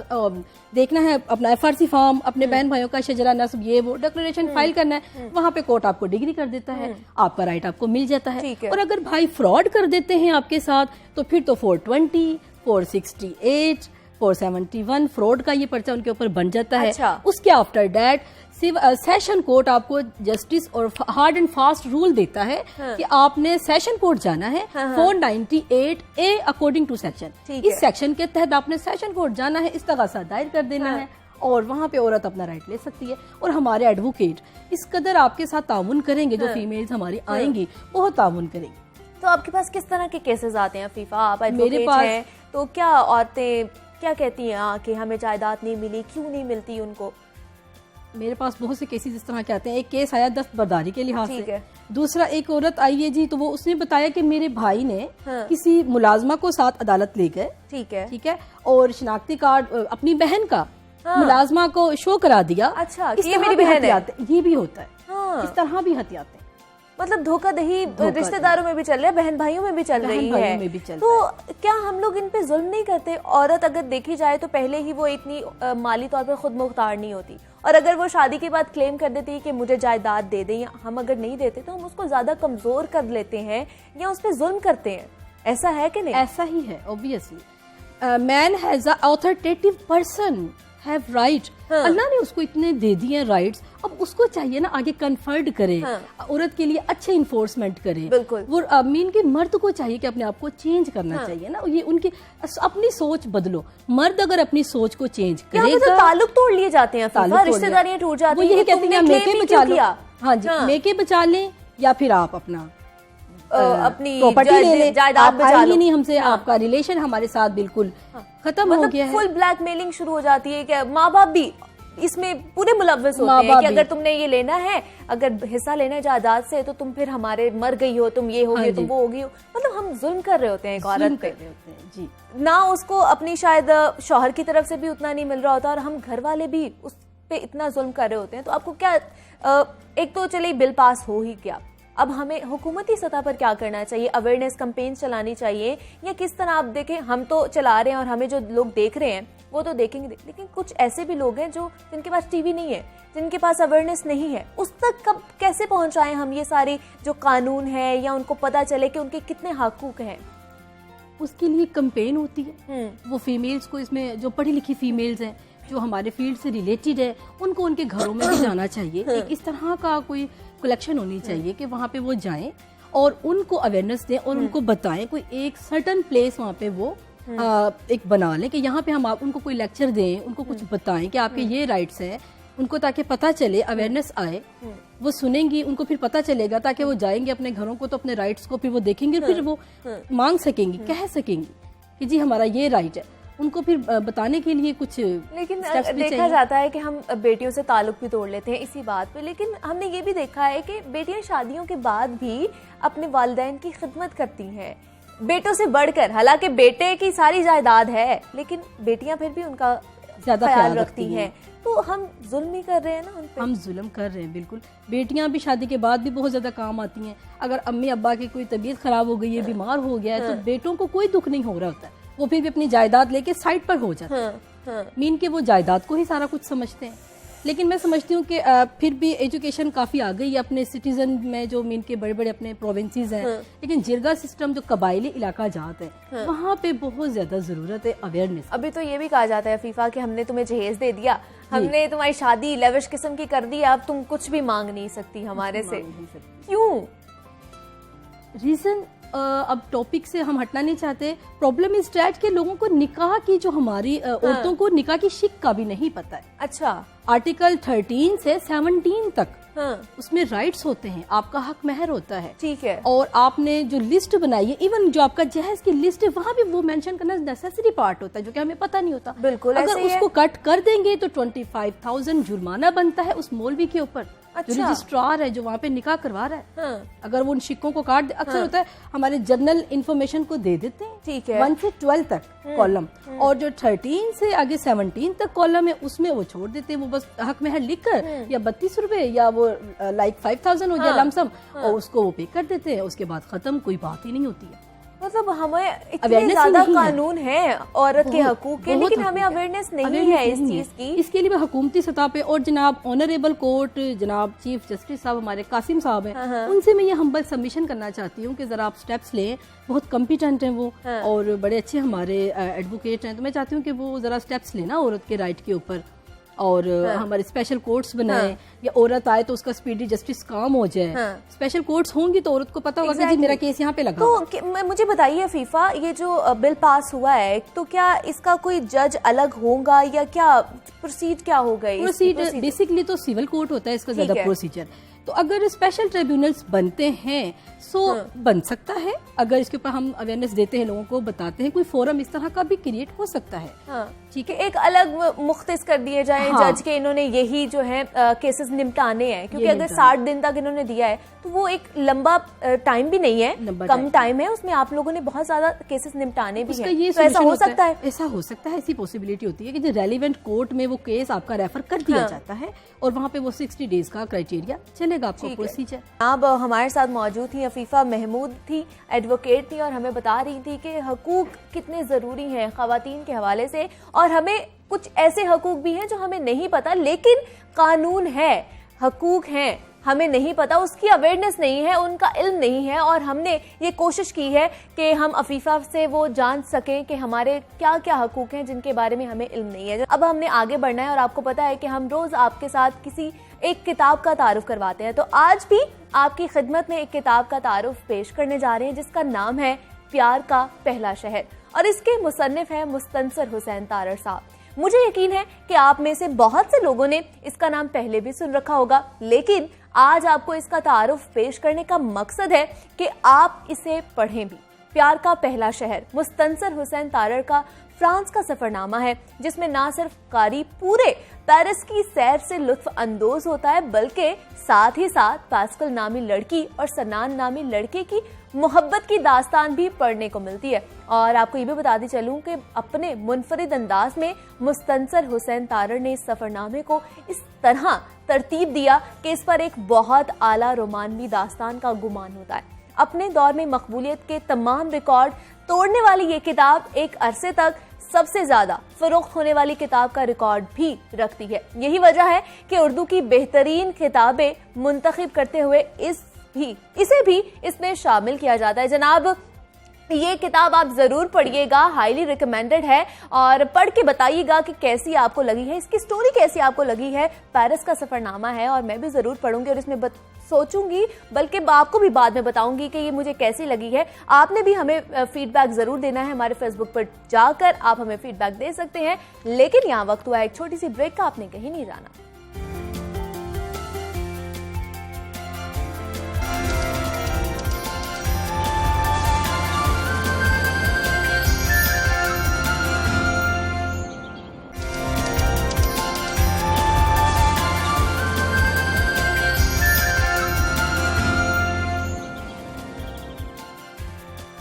Speaker 4: देखना है, अपना FRC फॉर्म, अपने बहन भाइयों का शजरा नस्ब, ये वो डिक्लेरेशन फाइल करना है, वहाँ पे कोर्ट आपको डिग्री कर देता है, आपका राइट आपको मिल जाता है। और अगर भाई फ्रॉड कर देते हैं आपके साथ तो फिर तो 420, 468, 471 फ्रॉड का ये पर्चा उनके ऊपर बन जाता है। उसके आफ्टर डेट सेशन कोर्ट आपको जस्टिस और हार्ड एंड फास्ट रूल देता है कि आपने सेशन कोर्ट जाना है। 498A अकॉर्डिंग टू सेक्शन, इस सेक्शन के तहत आपने सेशन कोर्ट जाना है, इस्तगासा दायर कर देना है और वहाँ पे औरत अपना राइट ले सकती है। और हमारे एडवोकेट इस कदर आपके साथ ताउन करेंगे, जो फीमेल्स हमारी आएंगी बहुत ताउन करेंगी।
Speaker 1: तो आपके पास किस तरह के केसेस आते हैं फीफा? आप एडवोकेट हैं, तो क्या औरतें क्या कहती हैं कि हमें जायदाद नहीं मिली, क्यों नहीं मिलती उनको?
Speaker 4: मेरे पास बहुत से केसेस इस तरह के आते हैं। एक केस आया दस्तबरदारी के लिहाज से, दूसरा एक औरत आई है जी, तो वो उसने बताया कि मेरे भाई ने किसी मुलाजमा को साथ अदालत ले गए, ठीक है, और शिनाख्ती कार्ड अपनी बहन का मुलाजमा को शो करा दिया।
Speaker 1: अच्छा, ये मेरी बहन है,
Speaker 4: ये भी होता है। इस तरह भी हथियाते हैं।
Speaker 1: मतलब धोखाधही रिश्तेदारों में भी चल रहा है, बहन भाइयों में भी चल रही है। तो क्या हम लोग इन पे जुल्म नहीं करते? औरत अगर देखी जाए तो पहले ही वो इतनी माली तौर पर खुद मुख्तार नहीं होती, और अगर वो शादी के बाद क्लेम कर देती है कि मुझे जायदाद दे दें, या हम अगर नहीं देते तो हम उसको ज्यादा कमजोर कर लेते हैं या उस पर जुल्म करते हैं। ऐसा है कि नहीं?
Speaker 4: ऐसा ही है, obviously. Man has a authoritative person have right. Allah ने उसको इतने दे दिए राइट्स, अब उसको चाहिए ना आगे कन्फर्ड करे, औरत के लिए अच्छे इन्फोर्समेंट करे।
Speaker 1: बिल्कुल।
Speaker 4: वो मीन के मर्द को चाहिए कि अपने आप को चेंज करना चाहिए ना, ये उनकी अपनी सोच बदलो। मर्द अगर अपनी सोच को चेंज करेगा,
Speaker 1: तो ताल्लुक तोड़ लिए जाते हैं, रिश्तेदारियां टूट जाती
Speaker 4: हैं। वो यही कहते हैं मेके बचा लो, हाँ जी, मेके बचा लें या फिर आप अपना
Speaker 1: अपनी
Speaker 4: प्रॉपर्टी ले लें,
Speaker 1: जायदाद बचा लो।
Speaker 4: नहीं हमसे, आपका रिलेशन हमारे साथ बिल्कुल खत्म हो गया है।
Speaker 1: फुल ब्लैकमेलिंग शुरू हो जाती है कि माँ बाप भी इसमें पूरे मुलव्वस होते हैं कि अगर तुमने ये लेना है, अगर हिस्सा लेना है जायदाद से, तो तुम फिर हमारे मर गई हो, तुम ये हो गई, तुम वो हो गई हो। मतलब हम जुल्म कर रहे होते हैं एक औरत पे
Speaker 4: जी,
Speaker 1: ना उसको अपनी शायद शौहर की तरफ से भी उतना नहीं मिल रहा होता, और हम घर वाले भी उस पे इतना जुल्म कर रहे होते हैं। तो आपको क्या, एक तो चलिए बिल पास हो ही गया, अब हमें हुकूमती सतह पर क्या करना चाहिए? अवेयरनेस कैंपेन चलानी चाहिए या किस तरह? आप देखें, हम तो चला रहे हैं और हमें जो लोग देख रहे हैं वो तो देखेंगे, लेकिन कुछ ऐसे भी लोग हैं जो जिनके पास टीवी नहीं है, जिनके पास अवेयरनेस नहीं है, उस तक कब कैसे पहुंचाएं हम ये सारी जो कानून है, या उनको पता चले कि उनके कितने हकूक हैं?
Speaker 4: उसके लिए कैंपेन होती है। वो फीमेल्स को, इसमें जो पढ़ी लिखी फीमेल्स हैं जो हमारे फील्ड से रिलेटेड है, उनको उनके घरों में भी जाना चाहिए। एक इस तरह का कोई कलेक्शन होनी चाहिए कि वहाँ पे वो जाएं और उनको अवेयरनेस दें और उनको बताएं, कोई एक सर्टन प्लेस वहाँ पे वो एक बना लें कि यहाँ पे हम उनको कोई लेक्चर दें, उनको कुछ बताएं कि आपके ये राइट्स हैं उनको, ताकि पता चले, अवेयरनेस आए, वो सुनेंगी, उनको फिर पता चलेगा, ताकि वो जाएंगे अपने घरों को तो अपने राइट्स को फिर वो देखेंगे, फिर वो मांग सकेंगी, कह सकेंगी कि जी हमारा ये राइट है। उनको फिर बताने के लिए कुछ
Speaker 1: लेकिन देखा जाता है कि हम बेटियों से ताल्लुक भी तोड़ लेते हैं इसी बात पे, लेकिन हमने ये भी देखा है कि बेटियां शादियों के बाद भी अपने वालिदैन की खिदमत करती हैं बेटों से बढ़कर। हालांकि बेटे की सारी जायदाद है, लेकिन बेटियां फिर भी उनका ज्यादा ख्याल रखती हैं। तो हम जुल्म ही कर रहे हैं ना उन पे।
Speaker 4: हम जुल्म कर रहे हैं, बिल्कुल। बेटियां भी शादी के बाद भी बहुत ज्यादा काम आती हैं। अगर अम्मी अब्बा की कोई तबीयत खराब हो गई है, बीमार हो गया है, तो बेटों को कोई दुख नहीं हो रहा होता है, वो फिर भी अपनी जायदाद लेके साइड पर हो जाते हैं। मीन के वो जायदाद को ही सारा कुछ समझते हैं। लेकिन मैं समझती हूँ कि फिर भी एजुकेशन काफी आ गई है अपने सिटीजन में, जो मीन के बड़े बड़े अपने प्रोविंसेस हैं। लेकिन जिरगा सिस्टम जो कबायली इलाका जात है, वहाँ पे बहुत ज्यादा जरूरत है अवेयरनेस।
Speaker 1: अभी तो ये भी कहा जाता है फीफा कि हमने तुम्हें जहेज दे दिया, हमने तुम्हारी शादी लेविश किस्म की कर दी, अब तुम कुछ भी मांग नहीं सकती हमारे से। क्यों?
Speaker 4: रीजन अब टॉपिक से हम हटना नहीं चाहते। प्रॉब्लम इज डैट के लोगों को निकाह की, जो हमारी औरतों को निकाह की शिक का भी नहीं पता है।
Speaker 1: अच्छा।
Speaker 4: आर्टिकल 13 से 17 तक उसमें राइट्स होते हैं, आपका हक महर होता है,
Speaker 1: ठीक है।
Speaker 4: और आपने जो लिस्ट बनाई है, इवन जो आपका जहेज की लिस्ट है, वहाँ भी वो मेंशन करना नेसेसरी पार्ट होता है, जो कि हमें पता नहीं होता।
Speaker 1: बिल्कुल।
Speaker 4: अगर उसको कट कर देंगे तो 25,000 जुर्माना बनता है उस मौलवी के ऊपर।
Speaker 1: अच्छा।
Speaker 4: जो रजिस्ट्रार है, जो वहाँ पे निकाह करवा रहा है, अगर वो उन सिक्कों को काट दे, अक्सर होता है हमारे जनरल इंफॉर्मेशन को दे देते हैं,
Speaker 1: ठीक है,
Speaker 4: 1 से 12 तक कॉलम, और जो 13 से आगे 17 तक कॉलम है उसमें वो छोड़ देते हैं। वो बस हक महर लिख कर या 32 रुपए या वो लाइक 5,000 हो गया लमसम, और उसको वो पे कर देते हैं। उसके बाद खत्म, कोई बात ही नहीं होती है।
Speaker 1: मतलब हमें इतने ज्यादा कानून है औरत के हकूक के, लेकिन हमें अवेयरनेस नहीं है इस चीज की।
Speaker 4: इसके लिए मैं हुकूमती सतह पे, और जनाब ऑनरेबल कोर्ट, जनाब चीफ जस्टिस साहब हमारे कासिम साहब हैं, उनसे मैं ये हम्बल सबमिशन करना चाहती हूँ कि जरा आप स्टेप्स लें। बहुत कॉम्पिटेंट हैं वो, और बड़े अच्छे हमारे एडवोकेट हैं, तो मैं चाहती हूँ कि वो जरा स्टेप्स लेना औरत के राइट के ऊपर, और हमारे स्पेशल कोर्ट्स बनाए, या औरत आए तो उसका स्पीडी जस्टिस काम हो जाए। स्पेशल कोर्ट्स होंगी तो औरत को पता होगा कि जी मेरा केस यहाँ पे लगा।
Speaker 1: तो मुझे बताइए फीफा, ये जो बिल पास हुआ है, तो क्या इसका कोई जज अलग होगा या क्या प्रोसीड क्या होगा?
Speaker 4: प्रोसीजर बेसिकली तो सिविल कोर्ट होता है इसका ज्यादा प्रोसीजर। तो अगर स्पेशल ट्रिब्यूनल्स बनते हैं सो बन सकता है, अगर इसके ऊपर हम अवेयरनेस देते हैं, लोगों को बताते हैं, कोई फोरम इस तरह का भी क्रिएट हो सकता है।
Speaker 1: ठीक है, एक अलग मुख्तस कर दिए जाए जज के, इन्होंने यही जो है केसेस निपटाने हैं, क्योंकि अगर 60 दिन तक इन्होंने दिया है तो वो एक लंबा टाइम भी नहीं है, कम टाइम है, उसमें आप लोगों ने बहुत ज्यादा केसेस निपटाने भी हैं। तो ऐसा हो सकता है,
Speaker 4: ऐसा हो सकता है, ऐसी पॉसिबिलिटी होती है कि जो रेलिवेंट कोर्ट में वो केस आपका रेफर कर दिया जाता है, और वहाँ पे वो 60 डेज का क्राइटेरिया चलेगा आपको प्रोसीजर।
Speaker 1: अब हमारे साथ मौजूद थी अफीफा महमूद, थी एडवोकेट थी, और हमें बता रही थी कि हकूक कितने जरूरी हैं खवातीन के हवाले से, और हमें कुछ ऐसे हकूक भी हैं जो हमें नहीं पता, लेकिन कानून है, हकूक हैं, हमें नहीं पता, उसकी अवेयरनेस नहीं है, उनका इल्म नहीं है, और हमने ये कोशिश की है कि हम अफीफा से वो जान सकें कि हमारे क्या क्या हकूक हैं जिनके बारे में हमें इल्म नहीं है। अब हमने आगे बढ़ना है और आपको पता है कि हम रोज आपके साथ किसी एक किताब का तारुफ करवाते हैं, तो आज भी आपकी खिदमत में एक किताब का तारुफ पेश करने जा रहे हैं जिसका नाम है प्यार का पहला शहर, और इसके मुसन्निफ है मुस्तंसर हुसैन तारड़ साहब। मुझे यकीन है कि आप में से बहुत से लोगों ने इसका नाम पहले भी सुन रखा होगा, लेकिन आज आपको इसका तारुफ पेश करने का मकसद है कि आप इसे पढ़ें भी। प्यार का पहला शहर मुस्तंसर हुसैन तारड़ का फ्रांस का सफरनामा है, जिसमें ना सिर्फ कारी पूरे पेरिस की सैर से लुत्फ अंदोज होता है, बल्कि साथ ही साथ पास्कल नामी लड़की और सनान नामी लड़के की मोहब्बत की दास्तान भी पढ़ने को मिलती है। और आपको ये भी बताती चलूं कि अपने मुनफरिद अंदाज में मुस्तंसर हुसैन तारड़ ने इस सफरनामे को इस तरह तरतीब दिया कि इस पर एक बहुत आला रोमानवी दास्तान का गुमान होता है। अपने दौर में मकबूलियत के तमाम रिकॉर्ड तोड़ने वाली ये किताब एक अरसे तक सबसे ज्यादा फरोख्त होने वाली किताब का रिकॉर्ड भी रखती है। यही वजह है कि उर्दू की बेहतरीन किताबें मुंतखब करते हुए इसे भी इसमें शामिल किया जाता है। जनाब, ये किताब आप जरूर पढ़िएगा, हाईली रिकमेंडेड है, और पढ़ के बताइएगा कि कैसी आपको लगी है, इसकी स्टोरी कैसी आपको लगी है। पेरिस का सफरनामा है और मैं भी जरूर पढ़ूंगी और इसमें सोचूंगी, बल्कि आपको भी बाद में बताऊंगी कि ये मुझे कैसी लगी है। आपने भी हमें फीडबैक जरूर देना है, हमारे फेसबुक पर जाकर आप हमें फीडबैक दे सकते हैं। लेकिन यहाँ वक्त हुआ एक छोटी सी ब्रेक का, आपने कहीं नहीं जाना।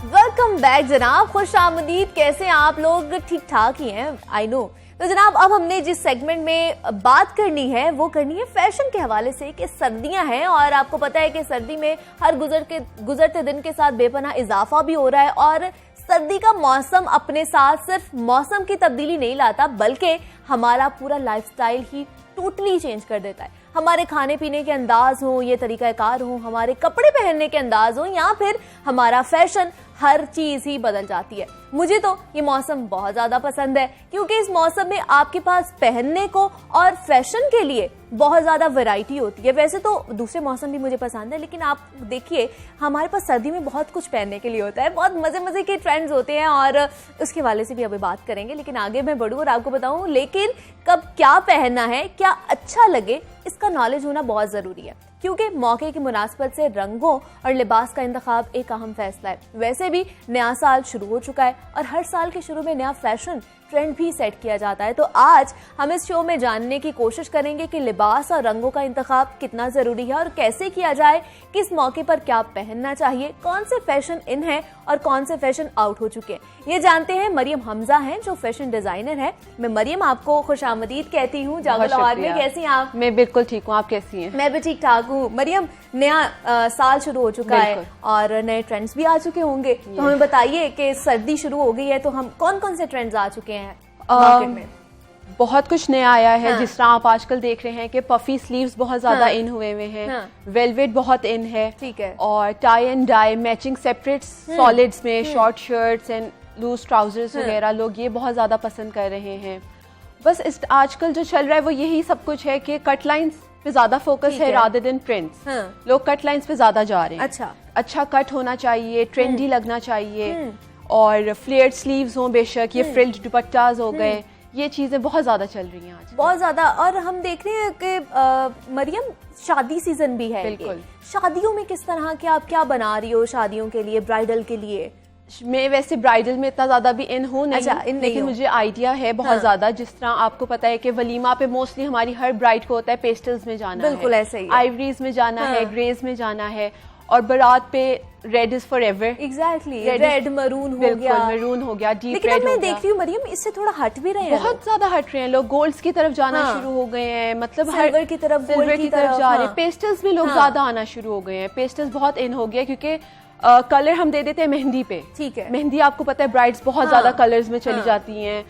Speaker 1: वेलकम बैक जनाब, खुश आमदीद। कैसे आप लोग? ठीक ठाक ही हैं, आई नो। तो जनाब, अब हमने जिस सेगमेंट में बात करनी है वो करनी है फैशन के हवाले से कि सर्दियां हैं और आपको पता है कि सर्दी में हर गुजरते दिन के साथ बेपनाह इजाफा भी हो रहा है। और सर्दी का मौसम अपने साथ सिर्फ मौसम की तब्दीली नहीं लाता, बल्कि हमारा पूरा लाइफस्टाइल ही टोटली चेंज कर देता है। हमारे खाने पीने के अंदाज हो, ये तरीकाकार हो, हमारे कपड़े पहनने के अंदाज हो, या फिर हमारा फैशन, हर चीज ही बदल जाती है। मुझे तो ये मौसम बहुत ज्यादा पसंद है, क्योंकि इस मौसम में आपके पास पहनने को और फैशन के लिए बहुत ज्यादा वैरायटी होती है। वैसे तो दूसरे मौसम भी मुझे पसंद है, लेकिन आप देखिए हमारे पास सर्दी में बहुत कुछ पहनने के लिए होता है, बहुत मजे मजे के ट्रेंड्स होते हैं, और उसके हवाले से भी अभी बात करेंगे। लेकिन आगे मैं बढ़ूँ और आपको बताऊं, लेकिन कब क्या पहनना है, क्या अच्छा लगे, इसका नॉलेज होना बहुत जरूरी है, क्योंकि मौके की मुनासबत से रंगों और लिबास का इंतखाब एक अहम फैसला है। वैसे भी नया साल शुरू हो चुका है और हर साल के शुरू में नया फैशन ट्रेंड भी सेट किया जाता है। तो आज हम इस शो में जानने की कोशिश करेंगे कि लिबास और रंगों का इंतखाब कितना जरूरी है और कैसे किया जाए, किस मौके पर क्या पहनना चाहिए, कौन से फैशन इन है और कौन से फैशन आउट हो चुके हैं। ये जानते हैं मरियम हमजा हैं, जो फैशन डिजाइनर है। मैं मरियम आपको खुश आमदीद कहती हूँ जागो लाहौर में। कैसी हैं आप?
Speaker 5: मैं बिल्कुल ठीक हूँ, आप कैसी हैं?
Speaker 1: मैं भी ठीक ठाक हूँ। मरियम, नया साल शुरू हो चुका है और नए ट्रेंड्स भी आ चुके होंगे, तो हमें बताइए कि सर्दी शुरू हो गई है तो हम कौन कौन से ट्रेंड्स आ चुके हैं मार्केट में?
Speaker 5: बहुत कुछ नया आया है। हाँ। जिस तरह आप आजकल देख रहे हैं कि पफी स्लीव्स बहुत ज्यादा इन हुए हैं। हाँ। वेलवेट बहुत इन है।
Speaker 1: ठीक है।
Speaker 5: और tie and dye matching separate solids में short shirts and loose trousers वगैरह लोग ये बहुत ज्यादा पसंद कर रहे हैं। बस इस आजकल जो चल रहा है वो यही सब कुछ है कि कट लाइंस पे ज्यादा फोकस है रादर देन प्रिंट्स। हाँ। लोग कट लाइंस पे ज्यादा जा रहे हैं। अच्छा कट होना चाहिए, ट्रेंडी लगना चाहिए, और फ्लेयर्ड स्लीव्स हो बेशक, ये फ्रिल्ड दुपट्टास हो गए, ये चीजें बहुत ज्यादा चल रही हैं आज, बहुत ज्यादा।
Speaker 1: और हम देख रहे हैं कि मरियम शादी सीजन भी है।
Speaker 5: बिल्कुल।
Speaker 1: शादियों में किस तरह के आप क्या बना रही हो शादियों के लिए, ब्राइडल के लिए?
Speaker 5: मैं वैसे ब्राइडल में इतना ज्यादा भी इन हूँ नहीं, लेकिन मुझे आइडिया है बहुत ज्यादा। जिस तरह आपको पता है कि वलीमा पे मोस्टली हमारी हर ब्राइड को होता है पेस्टल्स में जाना,
Speaker 1: बिल्कुल ऐसे ही,
Speaker 5: आइवरीज में जाना है, ग्रेज में जाना है, और बारात पे red is for ever.
Speaker 1: Exactly, red maroon हो गया,
Speaker 5: मरून हो गया, डीप
Speaker 1: लेकिन
Speaker 5: रेड हो गया।
Speaker 1: मैं देख रही हूँ मरियम, इससे थोड़ा हट भी रहे हैं,
Speaker 5: बहुत ज्यादा हट रहे हैं लोग, गोल्ड्स की तरफ जाना शुरू हो गए हैं, मतलब
Speaker 1: सिल्वर की तरफ,
Speaker 5: सिल्वर की तरफ जा रहे हैं। पेस्टल्स में लोग ज्यादा आना शुरू हो गए हैं। पेस्टल्स बहुत इन हो गया, क्योंकि कलर हम दे देते हैं मेहंदी पे।
Speaker 1: ठीक है।
Speaker 5: मेहंदी आपको पता है ब्राइड्स बहुत ज्यादा कलर्स में चली जाती हैं,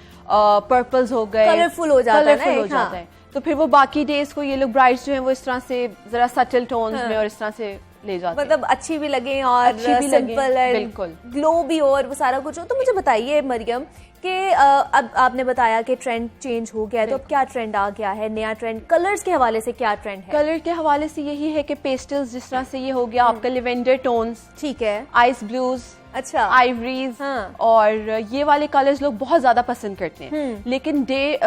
Speaker 5: पर्पल्स हो गए,
Speaker 1: कलरफुल हो जाता है,
Speaker 5: कलरफुल हो जाता है। तो फिर वो बाकी डेज को ये लोग ब्राइड्स जो हैं वो इस तरह से जरा सटल टोन्स में और इस तरह से ले जाते हैं,
Speaker 1: मतलब अच्छी भी लगे और सिंपल है,
Speaker 5: बिल्कुल
Speaker 1: ग्लो भी हो और वो सारा कुछ हो। तो मुझे बताइए मरियम कि अब आपने बताया कि ट्रेंड चेंज हो गया है, तो अब क्या ट्रेंड आ गया है, नया ट्रेंड कलर्स के हवाले से क्या ट्रेंड है?
Speaker 5: कलर के हवाले से यही है कि पेस्टल्स, जिस तरह से ये हो गया आपका लिवेंडर टोन्स,
Speaker 1: ठीक है,
Speaker 5: आइस ब्लूज,
Speaker 1: अच्छा,
Speaker 5: आइवरीज, और ये वाले कलर्स लोग बहुत ज्यादा पसंद करते हैं। लेकिन डे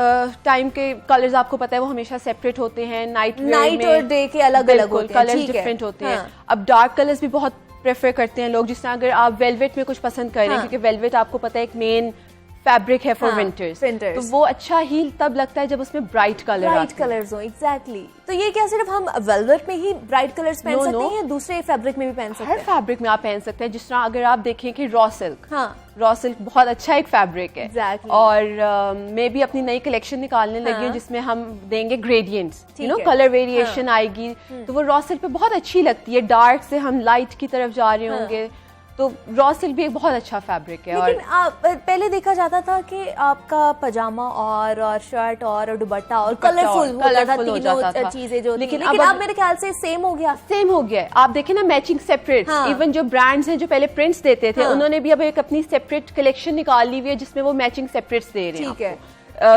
Speaker 5: टाइम के कलर्स आपको पता है वो हमेशा सेपरेट होते हैं, नाइट
Speaker 1: और डे के अलग अलग होते हैं,
Speaker 5: कलर्स डिफरेंट होते हैं। अब डार्क कलर्स भी बहुत प्रेफर करते हैं लोग, जिस तरह अगर आप वेलवेट में कुछ पसंद कर रहे हैं, क्योंकि वेलवेट आपको पता है एक मेन फैब्रिक है फॉर विंटर्स, तो वो अच्छा ही तब लगता है जब उसमें ब्राइट
Speaker 1: कलर्स हो। एग्जैक्टली। तो ये क्या सिर्फ हम वेलवेट में ही ब्राइट कलर्स पहन सकते हैं या दूसरे फैब्रिक में भी पहन सकते हैं?
Speaker 5: हर फैब्रिक में आप पहन सकते हैं। जिस तरह अगर आप देखें कि रॉ सिल्क, रॉ सिल्क बहुत अच्छा एक फैब्रिक है।
Speaker 1: Exactly.
Speaker 5: और मैं भी अपनी नई कलेक्शन निकालने लगी हूँ जिसमें हम देंगे ग्रेडियंट्स, कलर वेरिएशन आएगी, तो वो रॉ सिल्क पे बहुत अच्छी लगती है। डार्क से हम लाइट की तरफ जा रहे होंगे, तो रॉ सिल्क भी एक बहुत अच्छा फैब्रिक है।
Speaker 1: लेकिन पहले देखा जाता था कि आपका पजामा और शर्ट और दुपट्टा और कलरफुल होता था, तीनों चीजें जो, लेकिन अब मेरे ख्याल से सेम हो गया।
Speaker 5: आप देखें ना, मैचिंग सेपरेट, इवन जो ब्रांड्स हैं जो पहले प्रिंट्स देते थे, उन्होंने भी अब एक अपनी सेपरेट कलेक्शन निकाल ली हुई है जिसमें वो मैचिंग सेपरेट्स दे रहे हैं।
Speaker 1: ठीक है।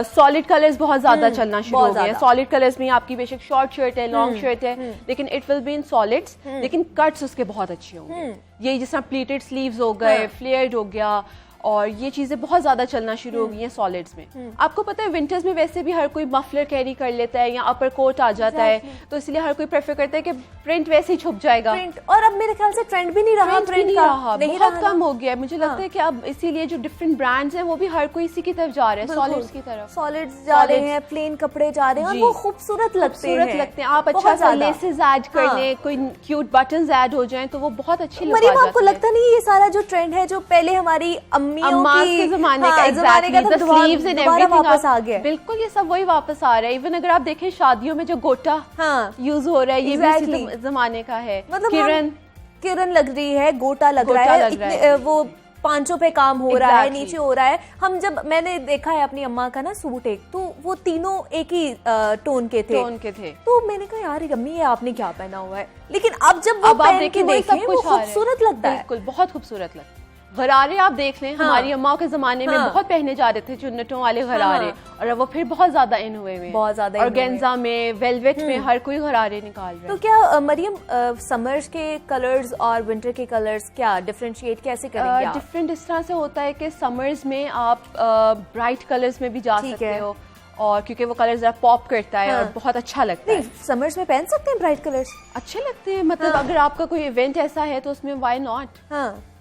Speaker 5: सॉलिड कलर्स बहुत ज्यादा चलना शुरू हो गए। सॉलिड कलर्स में आपकी बेशक शॉर्ट शर्ट है, लॉन्ग शर्ट है, लेकिन it will be in solids, लेकिन कट्स उसके बहुत अच्छे होंगे। ये जिस तरह प्लीटेड स्लीव्स हो गए, फ्लेयर्ड हो गया, और ये चीजें बहुत ज्यादा चलना शुरू हो गई हैं सॉलिड्स में। आपको पता है विंटर्स में वैसे भी हर कोई मफलर कैरी कर लेता है या अपर कोट आ जाता है, तो इसलिए हर कोई प्रेफर करता है कि प्रिंट वैसे ही छुप जाएगा।
Speaker 1: और अब मेरे ख्याल से ट्रेंड भी नहीं रहा, प्रिंट का
Speaker 5: बहुत कम हो गया है। मुझे लगता है कि अब इसीलिए जो डिफरेंट ब्रांड्स हैं वो भी हर कोई इसी की तरफ जा रहे हैं, सॉलिड्स की तरफ,
Speaker 1: सॉलिड्स जा रहे हैं, प्लेन कपड़े जा रहे हैं, और वो खूबसूरत लगते हैं।
Speaker 5: आप अच्छा सा लेसेस ऐड कर लें, कोई क्यूट बटन्स ऐड हो जाएं तो वो बहुत अच्छी लगती है।
Speaker 1: आपको लगता नहीं ये सारा जो ट्रेंड है जो पहले हमारी अम्मियों की
Speaker 5: जमाने का, exactly the sleeves and everything
Speaker 1: वापस आ गया?
Speaker 5: बिल्कुल, ये सब वही वापस आ रहा है। इवन अगर आप देखें शादियों में जो गोटा यूज हो रहा है, ये भी इसी जमाने का है।
Speaker 1: मतलब किरण लग रही है, गोटा लग रहा है, वो पांचों पे काम हो रहा है, नीचे हो रहा है। हम जब मैंने देखा है अपनी अम्मा का ना सूट एक, तो वो तीनों एक ही टोन के थे। तो मैंने कहा यार अम्मी ये आपने क्या पहना हुआ है, लेकिन अब जब वो पहन के देखें वो खूबसूरत लगता है।
Speaker 5: बिल्कुल, बहुत खूबसूरत लगता है। गरारे आप देख लें, हमारी अम्माओं के जमाने में बहुत पहने जा रहे थे चुन्नटों वाले गरारे, और अब वो फिर बहुत ज्यादा इन हुए हैं,
Speaker 1: बहुत ज्यादा।
Speaker 5: और गेंजा में, वेलवेट में हर कोई गरारे निकाल रहा है।
Speaker 1: तो क्या मरियम समर्स के कलर्स और विंटर के कलर्स क्या डिफरेंशिएट कैसे करेंगे आप?
Speaker 5: डिफरेंट इस तरह से होता है कि समर्स में आप ब्राइट कलर्स में भी जा सकते हो, और क्योंकि वो कलर जरा पॉप करता है और बहुत अच्छा लगता है।
Speaker 1: समर्स में पहन सकते हैं ब्राइट कलर्स,
Speaker 5: अच्छे लगते हैं। मतलब अगर आपका कोई इवेंट ऐसा है तो उसमें व्हाई नॉट।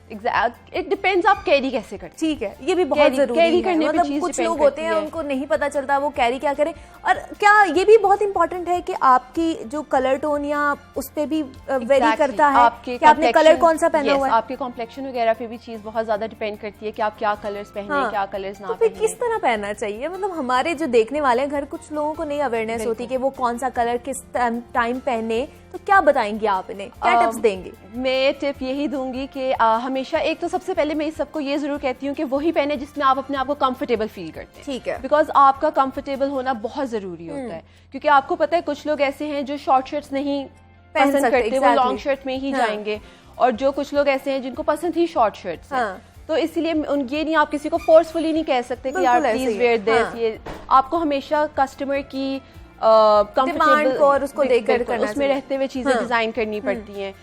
Speaker 5: इट डिपेंड्स आप कैरी कैसे करते हैं।
Speaker 1: ठीक है, ये भी बहुत जरूरी है।
Speaker 5: करने
Speaker 1: मतलब कुछ लोग होते हैं उनको नहीं पता चलता वो कैरी क्या करें, और क्या ये भी बहुत इंपॉर्टेंट है कि आपकी जो कलर टोन या उस पे भी वेरी करता है कि आपने कलर कौन सा पहना हुआ है।
Speaker 5: आपके कॉम्प्लेक्शन वगैरह पे भी चीज बहुत ज्यादा डिपेंड करती है कि आप क्या कलर्स पहने, क्या कलर्स ना
Speaker 1: पहने। तो किस तरह पहनना चाहिए? मतलब हमारे जो देखने वाले हैं घर, कुछ लोगों को नहीं अवेयरनेस होती कि वो कौन सा कलर किस टाइम पहने, तो क्या बताएंगे आप इन्हें, क्या टिप्स देंगे?
Speaker 5: मैं टिप यही दूंगी कि हमेशा एक तो सबसे पहले मैं सबको ये जरूर कहती हूँ कि वही पहने जिसमें आप अपने आप को कंफर्टेबल फील करते हैं।
Speaker 1: ठीक है,
Speaker 5: बिकॉज आपका कंफर्टेबल होना बहुत जरूरी होता है, क्योंकि आपको पता है कुछ लोग ऐसे हैं जो शॉर्ट शर्ट्स नहीं पसंद करते, वो लॉन्ग शर्ट में ही जाएंगे, और जो कुछ लोग ऐसे हैं जिनको पसंद ही शॉर्ट शर्ट्स हैं। तो इसलिए ये नहीं, आप किसी को फोर्सफुली नहीं कह सकते कि यार प्लीज वेयर दिस। ये आपको हमेशा कस्टमर की
Speaker 1: कंफर्टेबल और उसको देखकर करना,
Speaker 5: उसमें रहते हुए चीजें डिजाइन करनी पड़ती हैं।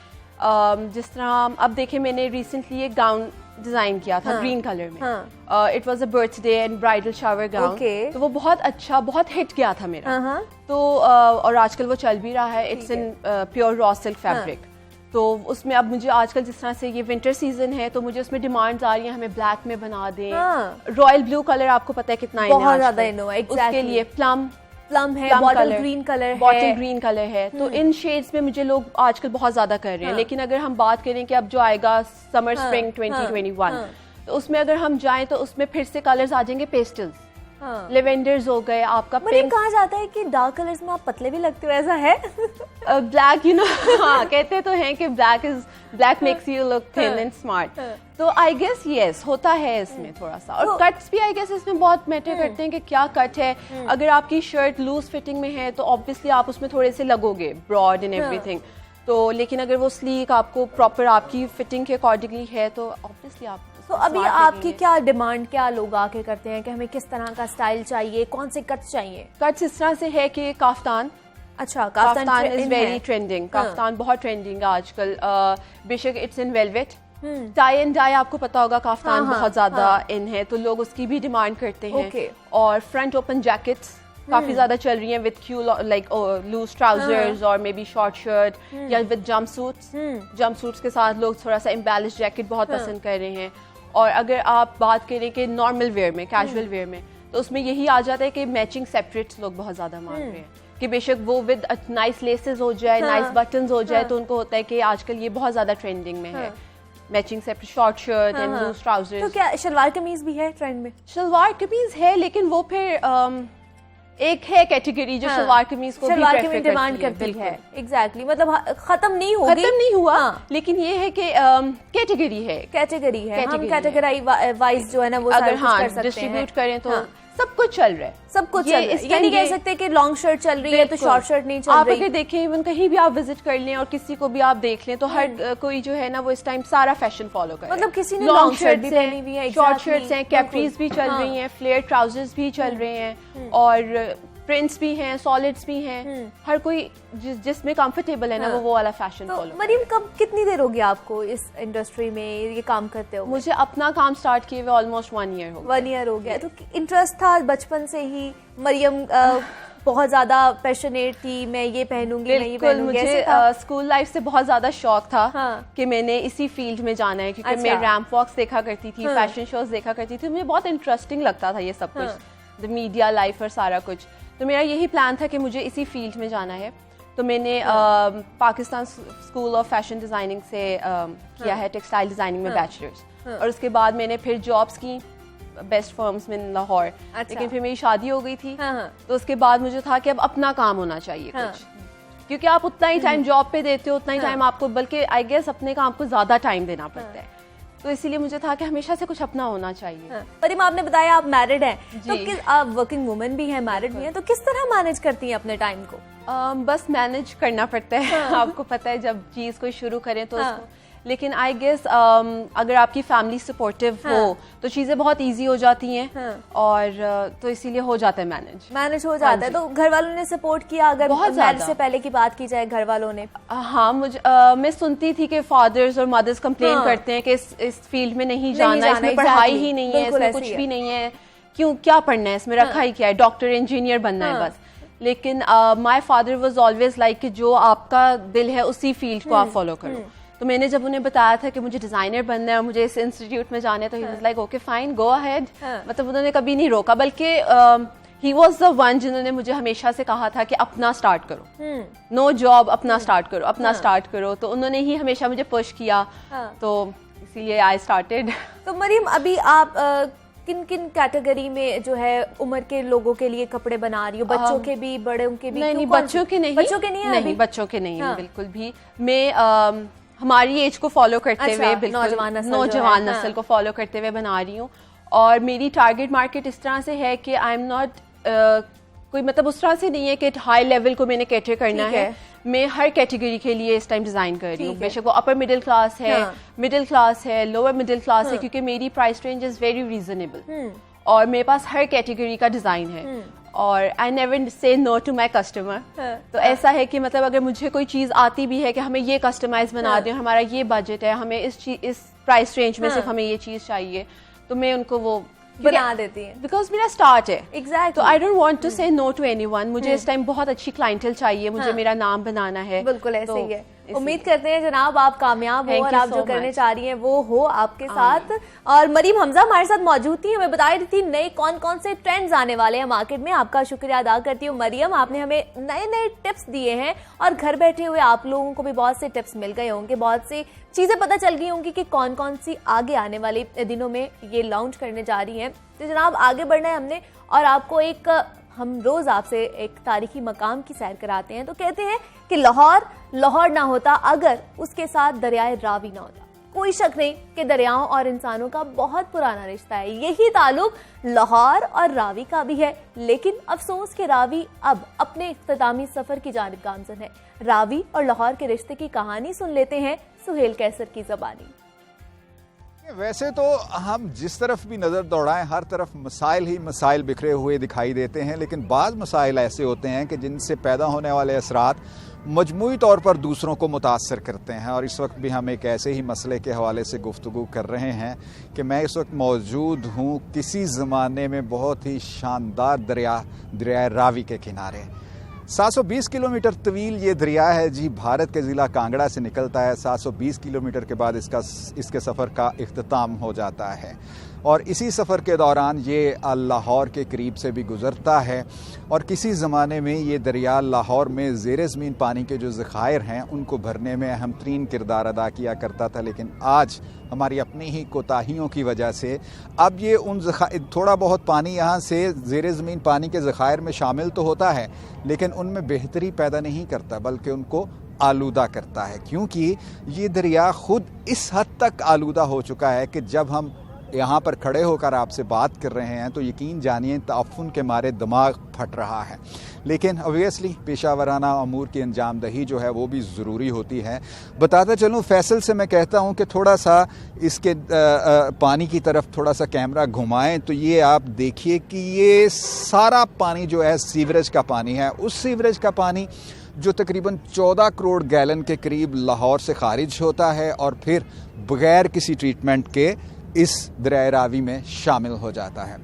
Speaker 5: जिस तरह अब देखें, मैंने रिसेंटली एक गाउन डिजाइन किया था ग्रीन कलर में। It was a birthday and bridal shower gown, तो वो बहुत अच्छा, बहुत हिट गया था मेरा। तो और आजकल वो चल भी रहा है। It's in pure raw silk fabric. तो उसमें अब मुझे आजकल जिस तरह से ये विंटर सीजन है, तो मुझे उसमें डिमांड्स आ रही हैं, हमें ब्लैक में बना दें। रॉयल ब्लू कलर आपको पता है कितना
Speaker 1: बहुत ज्यादा इन हुआ है,
Speaker 5: उसके लिए प्लम
Speaker 1: है, बॉटल ग्रीन कलर है।
Speaker 5: तो इन शेड्स में मुझे लोग आजकल बहुत ज्यादा कर रहे हैं। लेकिन अगर हम बात करें कि अब जो आएगा समर स्प्रिंग 2021, तो उसमें अगर हम जाएं तो उसमें फिर से कलर्स आ जाएंगे पेस्टल्स। लेवेंडर्स हो गए, आपका
Speaker 1: मतलब कहा जाता है कि डार्क कलर्स में आप पतले भी लगते हो, ऐसा है?
Speaker 5: ब्लैक, यू नो, हाँ कहते तो हैं कि black makes you look thin and smart, तो आई गेस यस होता है इसमें थोड़ा सा। और कट्स भी आई गेस इसमें बहुत मैटर करते हैं कि क्या कट है। अगर आपकी शर्ट लूज फिटिंग में है तो ऑब्वियसली आप उसमें थोड़े से लगोगे ब्रॉड एंड एवरीथिंग, तो लेकिन अगर वो स्लीक आपको प्रॉपर आपकी फिटिंग के अकॉर्डिंगली है तो ऑब्वियसली आप।
Speaker 1: तो अभी आपकी क्या डिमांड, क्या लोग आके करते हैं कि हमें किस तरह का स्टाइल चाहिए, कौन से कट्स चाहिए?
Speaker 5: कट्स इस तरह से है कि काफ्तान,
Speaker 1: अच्छा
Speaker 5: kaftan is very trending, kaftan बहुत ट्रेंडिंग है आजकल। बेशक it's in velvet, tie and dye, आपको पता होगा काफ्तान बहुत ज्यादा इन है, तो लोग उसकी भी डिमांड करते हैं। और फ्रंट ओपन जैकेट्स काफी ज्यादा चल रही हैं with Q like loose trousers और मे बी शॉर्ट शर्ट या विद जंप सूट्स के साथ लोग थोड़ा सा इम्बैलिश जैकेट बहुत पसंद कर रहे हैं। और अगर आप बात करें कि नॉर्मल वेयर में, कैजुअल वेयर में, तो उसमें यही आ जाता है कि मैचिंग सेपरेट्स लोग बहुत ज्यादा मांग रहे हैं कि बेशक वो विद नाइस लेसेस हो जाए, नाइस बटन्स हो जाए, तो उनको होता है कि आजकल ये बहुत ज्यादा ट्रेंडिंग में है, matching separate short shirt and loose trousers.
Speaker 1: तो क्या शलवार कमीज भी है ट्रेंड में?
Speaker 5: शलवार कमीज है, लेकिन वो फिर एक है कैटेगरी जो शलवार कमीज को
Speaker 1: शलवार कमीज डिमांड करती है। एग्जैक्टली, मतलब खत्म नहीं होगी,
Speaker 5: खत्म नहीं हुआ, लेकिन ये है कि कैटेगरी है,
Speaker 1: हम कैटेगरी वाइज जो है ना वो
Speaker 5: अगर हाँ डिस्ट्रीब्यूट करें तो सब कुछ चल रहा है,
Speaker 1: सब कुछ चल रहा है। ये नहीं कह सकते कि लॉन्ग शर्ट चल रही है तो शॉर्ट शर्ट नहीं चल रही।
Speaker 5: आप अगर देखें, इवन कहीं भी आप विजिट कर लें और किसी को भी आप देख लें तो हर कोई जो है ना वो इस टाइम सारा फैशन फॉलो कर रहा है।
Speaker 1: मतलब किसी ने लॉन्ग शर्ट भी पहनी हुई है,
Speaker 5: शॉर्ट शर्ट्स हैं, कैप्रीज भी चल रही हैं, फ्लेयर ट्राउजर्स भी चल रहे हैं, और प्रिंट्स भी हैं, सॉलिड्स भी हैं, हर कोई जिसमें कंफर्टेबल है ना वो वाला फैशन फॉलो।
Speaker 1: मरीम, कब कितनी देर होगी आपको इस इंडस्ट्री में ये काम करते हो?
Speaker 5: मुझे अपना काम स्टार्ट किए हुए ऑलमोस्ट 1 ईयर हो गया।
Speaker 1: 1 ईयर हो गया। तो इंटरेस्ट था बचपन से ही? मरियम बहुत ज्यादा पैशनेट थी, मैं ये पहनूंगी, मैं ये पहनूंगी।
Speaker 5: मुझे स्कूल लाइफ से बहुत ज्यादा शौक था कि मैंने इसी फील्ड में जाना है, क्योंकि मैं रैंप वॉक्स देखा करती थी, फैशन शोज देखा करती थी, मुझे बहुत इंटरेस्टिंग लगता था ये सब कुछ, द मीडिया लाइफ और सारा कुछ। तो मेरा यही प्लान था कि मुझे इसी फील्ड में जाना है। तो मैंने Pakistan school of fashion designing से किया है टेक्सटाइल डिजाइनिंग में बैचलर्स, और उसके बाद मैंने फिर जॉब्स की बेस्ट फर्म्स में लाहौर। लेकिन फिर मेरी शादी हो गई थी, तो उसके बाद मुझे था कि अब अपना काम होना चाहिए कुछ, क्योंकि आप उतना ही टाइम जॉब पे देते हो, उतना ही टाइम आपको, बल्कि आई गेस अपने काम को ज्यादा टाइम देना पड़ता है, तो इसीलिए मुझे था कि हमेशा से कुछ अपना होना चाहिए।
Speaker 1: मरीम, आपने बताया आप मैरिड हैं, तो आप वर्किंग वुमन भी हैं, मैरिड भी हैं, तो किस तरह मैनेज करती हैं अपने टाइम को?
Speaker 5: बस मैनेज करना पड़ता है। आपको पता है जब चीज कोई शुरू करें तो उसको, लेकिन आई गेस अगर आपकी फैमिली सपोर्टिव हो तो चीजें बहुत इजी हो जाती हैं, और तो इसीलिए हो जाता है मैनेज हो जाता है। तो घर वालों ने सपोर्ट किया? अगर मैरिज से पहले की बात की जाए, घर वालों ने? हाँ, मुझे मैं सुनती थी कि फादर्स और मदर्स कंप्लेन करते हैं कि इस फील्ड में नहीं जाना, इसमें पढ़ाई ही नहीं है, इसमें कुछ भी नहीं है, क्यों, क्या पढ़ना है इसमें, रखा ही क्या है, डॉक्टर इंजीनियर बनना है बस। लेकिन my father was always like कि जो आपका दिल है उसी फील्ड को आप फॉलो करो। तो मैंने जब उन्हें बताया था कि मुझे डिजाइनर बनना है और मुझे इस इंस्टीट्यूट में जाना है, तो he was like okay fine, go ahead. मतलब उन्होंने कभी नहीं रोका, बल्कि ही वाज द वन जिन्होंने मुझे हमेशा से कहा था कि अपना स्टार्ट करो, नो जॉब, अपना स्टार्ट करो, अपना स्टार्ट करो। तो उन्होंने ही हमेशा मुझे पुश किया, तो इसीलिए आई स्टार्टेड।
Speaker 1: तो मरीम, अभी आप किन किन कैटेगरी में जो है उम्र के लोगों के लिए कपड़े बना रही हो? बच्चों के भी, बड़ों के भी?
Speaker 5: नहीं, बच्चों के नहीं,
Speaker 1: बच्चों के नहीं है,
Speaker 5: नहीं बच्चों के नहीं है बिल्कुल भी। मैं हमारी एज को फॉलो करते हुए, बिल्कुल नौजवान नस्ल को फॉलो करते हुए बना रही हूँ। और मेरी टारगेट मार्केट इस तरह से है कि आई एम नॉट कोई, मतलब उस तरह से नहीं है कि हाई लेवल को मैंने कैटर करना है। मैं हर कैटेगरी के लिए इस टाइम डिजाइन कर रही हूँ, बेशक वो अपर मिडिल क्लास है, मिडिल क्लास है, लोअर मिडिल क्लास है, क्योंकि मेरी price range is very reasonable, और मेरे पास हर कैटेगरी का डिजाइन है, और I never say no to my customer. तो ऐसा है कि मतलब अगर मुझे कोई चीज आती भी है कि हमें ये कस्टमाइज बना दें, हमारा ये बजट है, हमें इस प्राइस रेंज में सिर्फ हमें ये चीज चाहिए, तो मैं उनको वो
Speaker 1: बना देती है,
Speaker 5: बिकॉज मेरा स्टार्ट है।
Speaker 1: Exactly.
Speaker 5: तो आई डोंट वांट टू से नो टू एनीवन। मुझे इस टाइम बहुत अच्छी क्लाइंटल चाहिए, मुझे मेरा नाम बनाना है।
Speaker 1: बिल्कुल ऐसे ही है। उम्मीद करते हैं जनाब आप कामयाब हो
Speaker 5: Thank
Speaker 1: और
Speaker 5: you
Speaker 1: आप
Speaker 5: so
Speaker 1: जो करने
Speaker 5: much.
Speaker 1: चाह रही हैं वो हो आपके साथ। और मरीम हमजा हमारे साथ मौजूद थी, हमें बता रही थी नए कौन कौन से ट्रेंड्स आने वाले हैं मार्केट में। आपका शुक्रिया अदा करती हूँ मरियम, आपने हमें नए नए टिप्स दिए हैं और घर बैठे हुए आप लोगों को भी बहुत से टिप्स मिल गए होंगे, बहुत सी चीजें पता चल गई होंगी कि कौन कौन सी आगे आने वाले दिनों में ये लॉन्च करने जा रही हैं। तो जनाब आगे बढ़ना है हमने और आपको हम रोज आपसे एक तारीखी मकाम की सैर कराते हैं। तो कहते हैं कि लाहौर ना होता अगर उसके साथ दरियाए रावी ना होता। कोई शक नहीं कि दरियाओं और इंसानों का बहुत पुराना रिश्ता है, यही ताल्लुक लाहौर और रावी का भी है। लेकिन अफसोस कि रावी अब अपने इख्तितामी सफर की जानिब गामजन है। रावी और लाहौर के रिश्ते की कहानी सुन लेते हैं सुहेल कैसर की ज़बानी।
Speaker 6: वैसे तो हम जिस तरफ भी नज़र दौड़ाएं हर तरफ मसाइल ही मसाइल बिखरे हुए दिखाई देते हैं, लेकिन बाज़ मसाइल ऐसे होते हैं कि जिनसे पैदा होने वाले असरात मजमूई तौर पर दूसरों को मुतासर करते हैं। और इस वक्त भी हम एक ऐसे ही मसले के हवाले से गुफ्तगू कर रहे हैं कि मैं इस वक्त मौजूद हूँ किसी ज़माने में बहुत ही शानदार दरिया रावी के किनारे। 720 किलोमीटर तवील ये दरिया है जी, भारत के ज़िला कांगड़ा से निकलता है। 720 किलोमीटर के बाद इसके सफ़र का इख्तिताम हो जाता है और इसी सफ़र के दौरान ये लाहौर के करीब से भी गुज़रता है। और किसी ज़माने में ये दरिया लाहौर में ज़ेर ज़मीन पानी के जो ज़खायर हैं उनको भरने में अहम तरीन किरदार अदा किया करता था, लेकिन आज हमारी अपनी ही कोताहियों की वजह से अब ये थोड़ा बहुत पानी यहाँ से ज़ेर ज़मीन पानी के ज़खायर में शामिल तो होता है, लेकिन उनमें बेहतरी पैदा नहीं करता बल्कि उनको आलूदा करता है। क्योंकि ये दरिया ख़ुद इस हद तक आलूदा हो चुका है कि जब हम यहाँ पर खड़े होकर आपसे बात कर रहे हैं तो यकीन जानिए ताफुन के मारे दिमाग फट रहा है। लेकिन ऑब्वियसली पेशावराना अमूर की अंजामदही जो है वो भी ज़रूरी होती है। बताता चलूँ फैसल से मैं कहता हूँ कि थोड़ा सा इसके पानी की तरफ थोड़ा सा कैमरा घुमाएं तो ये आप देखिए कि ये सारा पानी जो है सीवरेज का पानी है। उस सीवरेज का पानी जो तकरीबन 14 करोड़ गैलन के करीब लाहौर से खारिज होता है और फिर बगैर किसी ट्रीटमेंट के इस दरिया रावी में शामिल हो जाता है।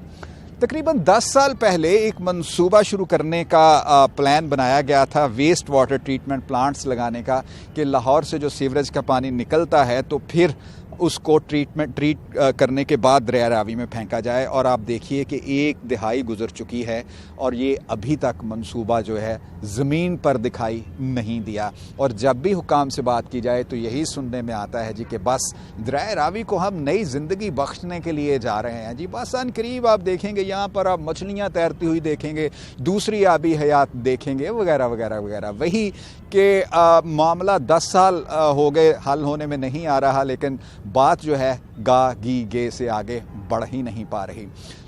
Speaker 6: तकरीबन 10 साल पहले एक मंसूबा शुरू करने का प्लान बनाया गया था वेस्ट वाटर ट्रीटमेंट प्लांट्स लगाने का कि लाहौर से जो सीवरेज का पानी निकलता है तो फिर उसको ट्रीट करने के बाद दरिया रावी में फेंका जाए। और आप देखिए कि 1 दिहाई गुजर चुकी है और ये अभी तक मंसूबा जो है ज़मीन पर दिखाई नहीं दिया। और जब भी हुकाम से बात की जाए तो यही सुनने में आता है जी कि बस दरिया रावी को हम नई ज़िंदगी बख्शने के लिए जा रहे हैं जी। बस अन करीब आप देखेंगे यहाँ पर आप मछलियाँ तैरती हुई देखेंगे, दूसरी आबी हयात देखेंगे वगैरह वगैरह वगैरह। वही कि मामला 10 साल हो गए हल होने में नहीं आ रहा, लेकिन बात जो है गा गी गे से आगे बढ़ ही नहीं पा रही।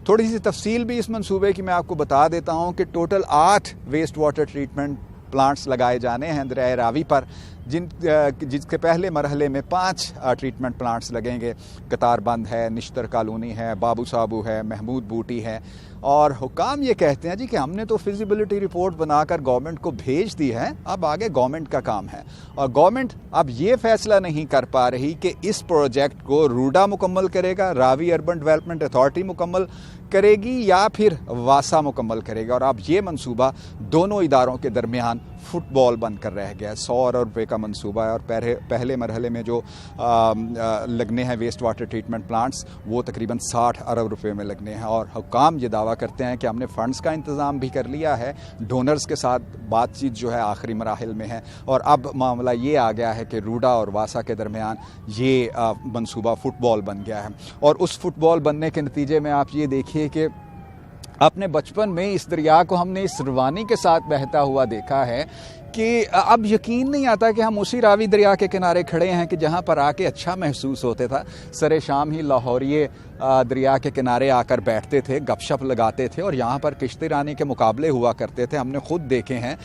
Speaker 6: थोड़ी सी तफसील भी इस मंसूबे की मैं आपको बता देता हूं कि total 8 waste water treatment plants लगाए जाने हैं दरिया रावी पर, जिसके पहले मरहले में 5 ट्रीटमेंट प्लांट्स लगेंगे। कतार बंद है, निश्तर कॉलोनी है, बाबू साबू है, महमूद बूटी है। और हुकाम ये कहते हैं जी कि हमने तो फिजिबिलिटी रिपोर्ट बनाकर गवर्नमेंट को भेज दी है, अब आगे गवर्नमेंट का काम है। और गवर्नमेंट अब ये फैसला नहीं कर पा रही कि इस प्रोजेक्ट को रूडा मुकम्मल करेगा, रावी अर्बन डेवलपमेंट अथॉरिटी मुकम्मल करेगी या फिर वासा मुकम्मल करेगा। और अब ये मंसूबा दोनों इदारों के दरमियान फुटबॉल बनकर रह गया। 100 अरब रुपये का मंसूबा है और पहले मरहले में जो लगने हैं वेस्ट वाटर ट्रीटमेंट प्लांट्स वो तकरीबन 60 अरब रुपये में लगने हैं। और हुकाम ये दावा करते हैं कि हमने फ़ंड्स का इंतज़ाम भी कर लिया है, डोनर्स के साथ बातचीत जो है आखिरी मराहिल में है। और अब मामला ये आ गया है कि रूडा और वासा के दरमियान ये मंसूबा फुटबॉल बन गया है। और उस फुटबॉल बनने के नतीजे में आप ये देखिए कि अपने बचपन में इस दरिया को हमने इस रवानी के साथ बहता हुआ देखा है कि अब यकीन नहीं आता कि हम उसी रावी दरिया के किनारे खड़े हैं कि जहां पर आके अच्छा महसूस होता था। सरे शाम ही लाहौरिये दरिया के किनारे आकर बैठते थे, गपशप लगाते थे और यहाँ पर कश्ती रानी के मुकाबले हुआ करते थे। हमने ख़ुद देखे हैं,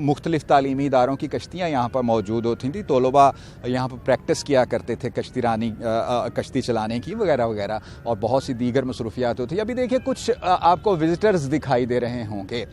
Speaker 6: मुख्तलिफ़ तालीमी इदारों की कश्तियाँ यहाँ पर मौजूद होती थी, तलबा यहाँ पर प्रैक्टिस किया करते थे कश्ती रानी कश्ती चलाने की वगैरह वगैरह, और बहुत सी दीगर मसरूफियात होती। अभी देखिए कुछ आपको विजिटर्स दिखाई दे रहे होंगे।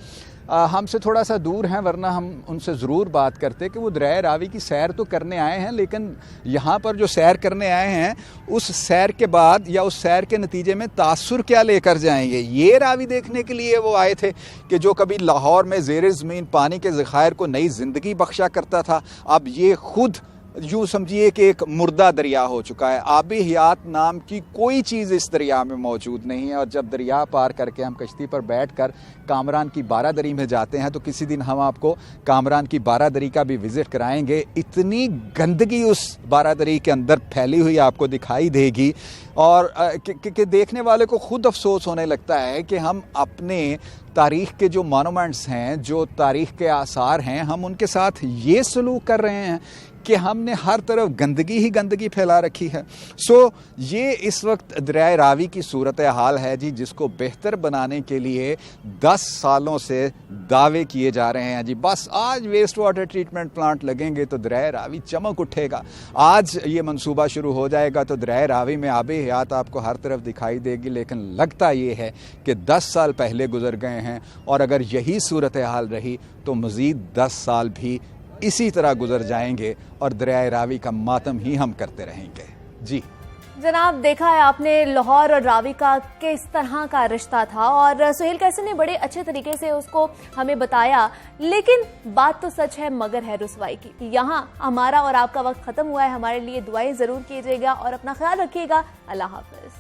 Speaker 6: हमसे थोड़ा सा दूर हैं, वरना हम उनसे ज़रूर बात करते कि वो दरिया रावी की सैर तो करने आए हैं, लेकिन यहाँ पर जो सैर करने आए हैं उस सैर के बाद या उस सैर के नतीजे में तासुर क्या लेकर जाएंगे। ये रावी देखने के लिए वो आए थे कि जो कभी लाहौर में ज़ेर ज़मीन पानी के ज़खायर को नई ज़िंदगी बख्शा करता था, अब ये खुद यूँ समझिए कि एक मुर्दा दरिया हो चुका है। आबी हयात नाम की कोई चीज़ इस दरिया में मौजूद नहीं है। और जब दरिया पार करके हम कश्ती पर बैठकर कामरान की बारादरी में जाते हैं तो किसी दिन हम आपको कामरान की बारादरी का भी विज़िट कराएंगे। इतनी गंदगी उस बारादरी के अंदर फैली हुई आपको दिखाई देगी और कि देखने वाले को खुद अफसोस होने लगता है कि हम अपने तारीख़ के जो मॉन्यूमेंट्स हैं, जो तारीख़ के आसार हैं, हम उनके साथ ये सलूक कर रहे हैं कि हमने हर तरफ गंदगी ही गंदगी फैला रखी है। ये इस वक्त दरिया रावी की सूरत हाल है जी, जिसको बेहतर बनाने के लिए 10 सालों से दावे किए जा रहे हैं जी। बस आज वेस्ट वाटर ट्रीटमेंट प्लांट लगेंगे तो दरिया रावी चमक उठेगा। आज ये मंसूबा शुरू हो जाएगा तो दरिया रावी में आबे हयात आपको हर तरफ दिखाई देगी। लेकिन लगता ये है कि 10 साल पहले गुजर गए हैं और अगर यही सूरत हाल रही तो मज़ीद 10 साल भी इसी तरह गुजर जाएंगे और दरिया रावी का मातम ही हम करते रहेंगे। जी
Speaker 1: जनाब, देखा है आपने लाहौर और रावी का किस तरह का रिश्ता था और सुहेल कैसे ने बड़े अच्छे तरीके से उसको हमें बताया। लेकिन बात तो सच है मगर है रुसवाई की। यहाँ हमारा और आपका वक्त खत्म हुआ है। हमारे लिए दुआएं जरूर कीजिएगा और अपना ख्याल रखिएगा। अल्लाह हाफिज।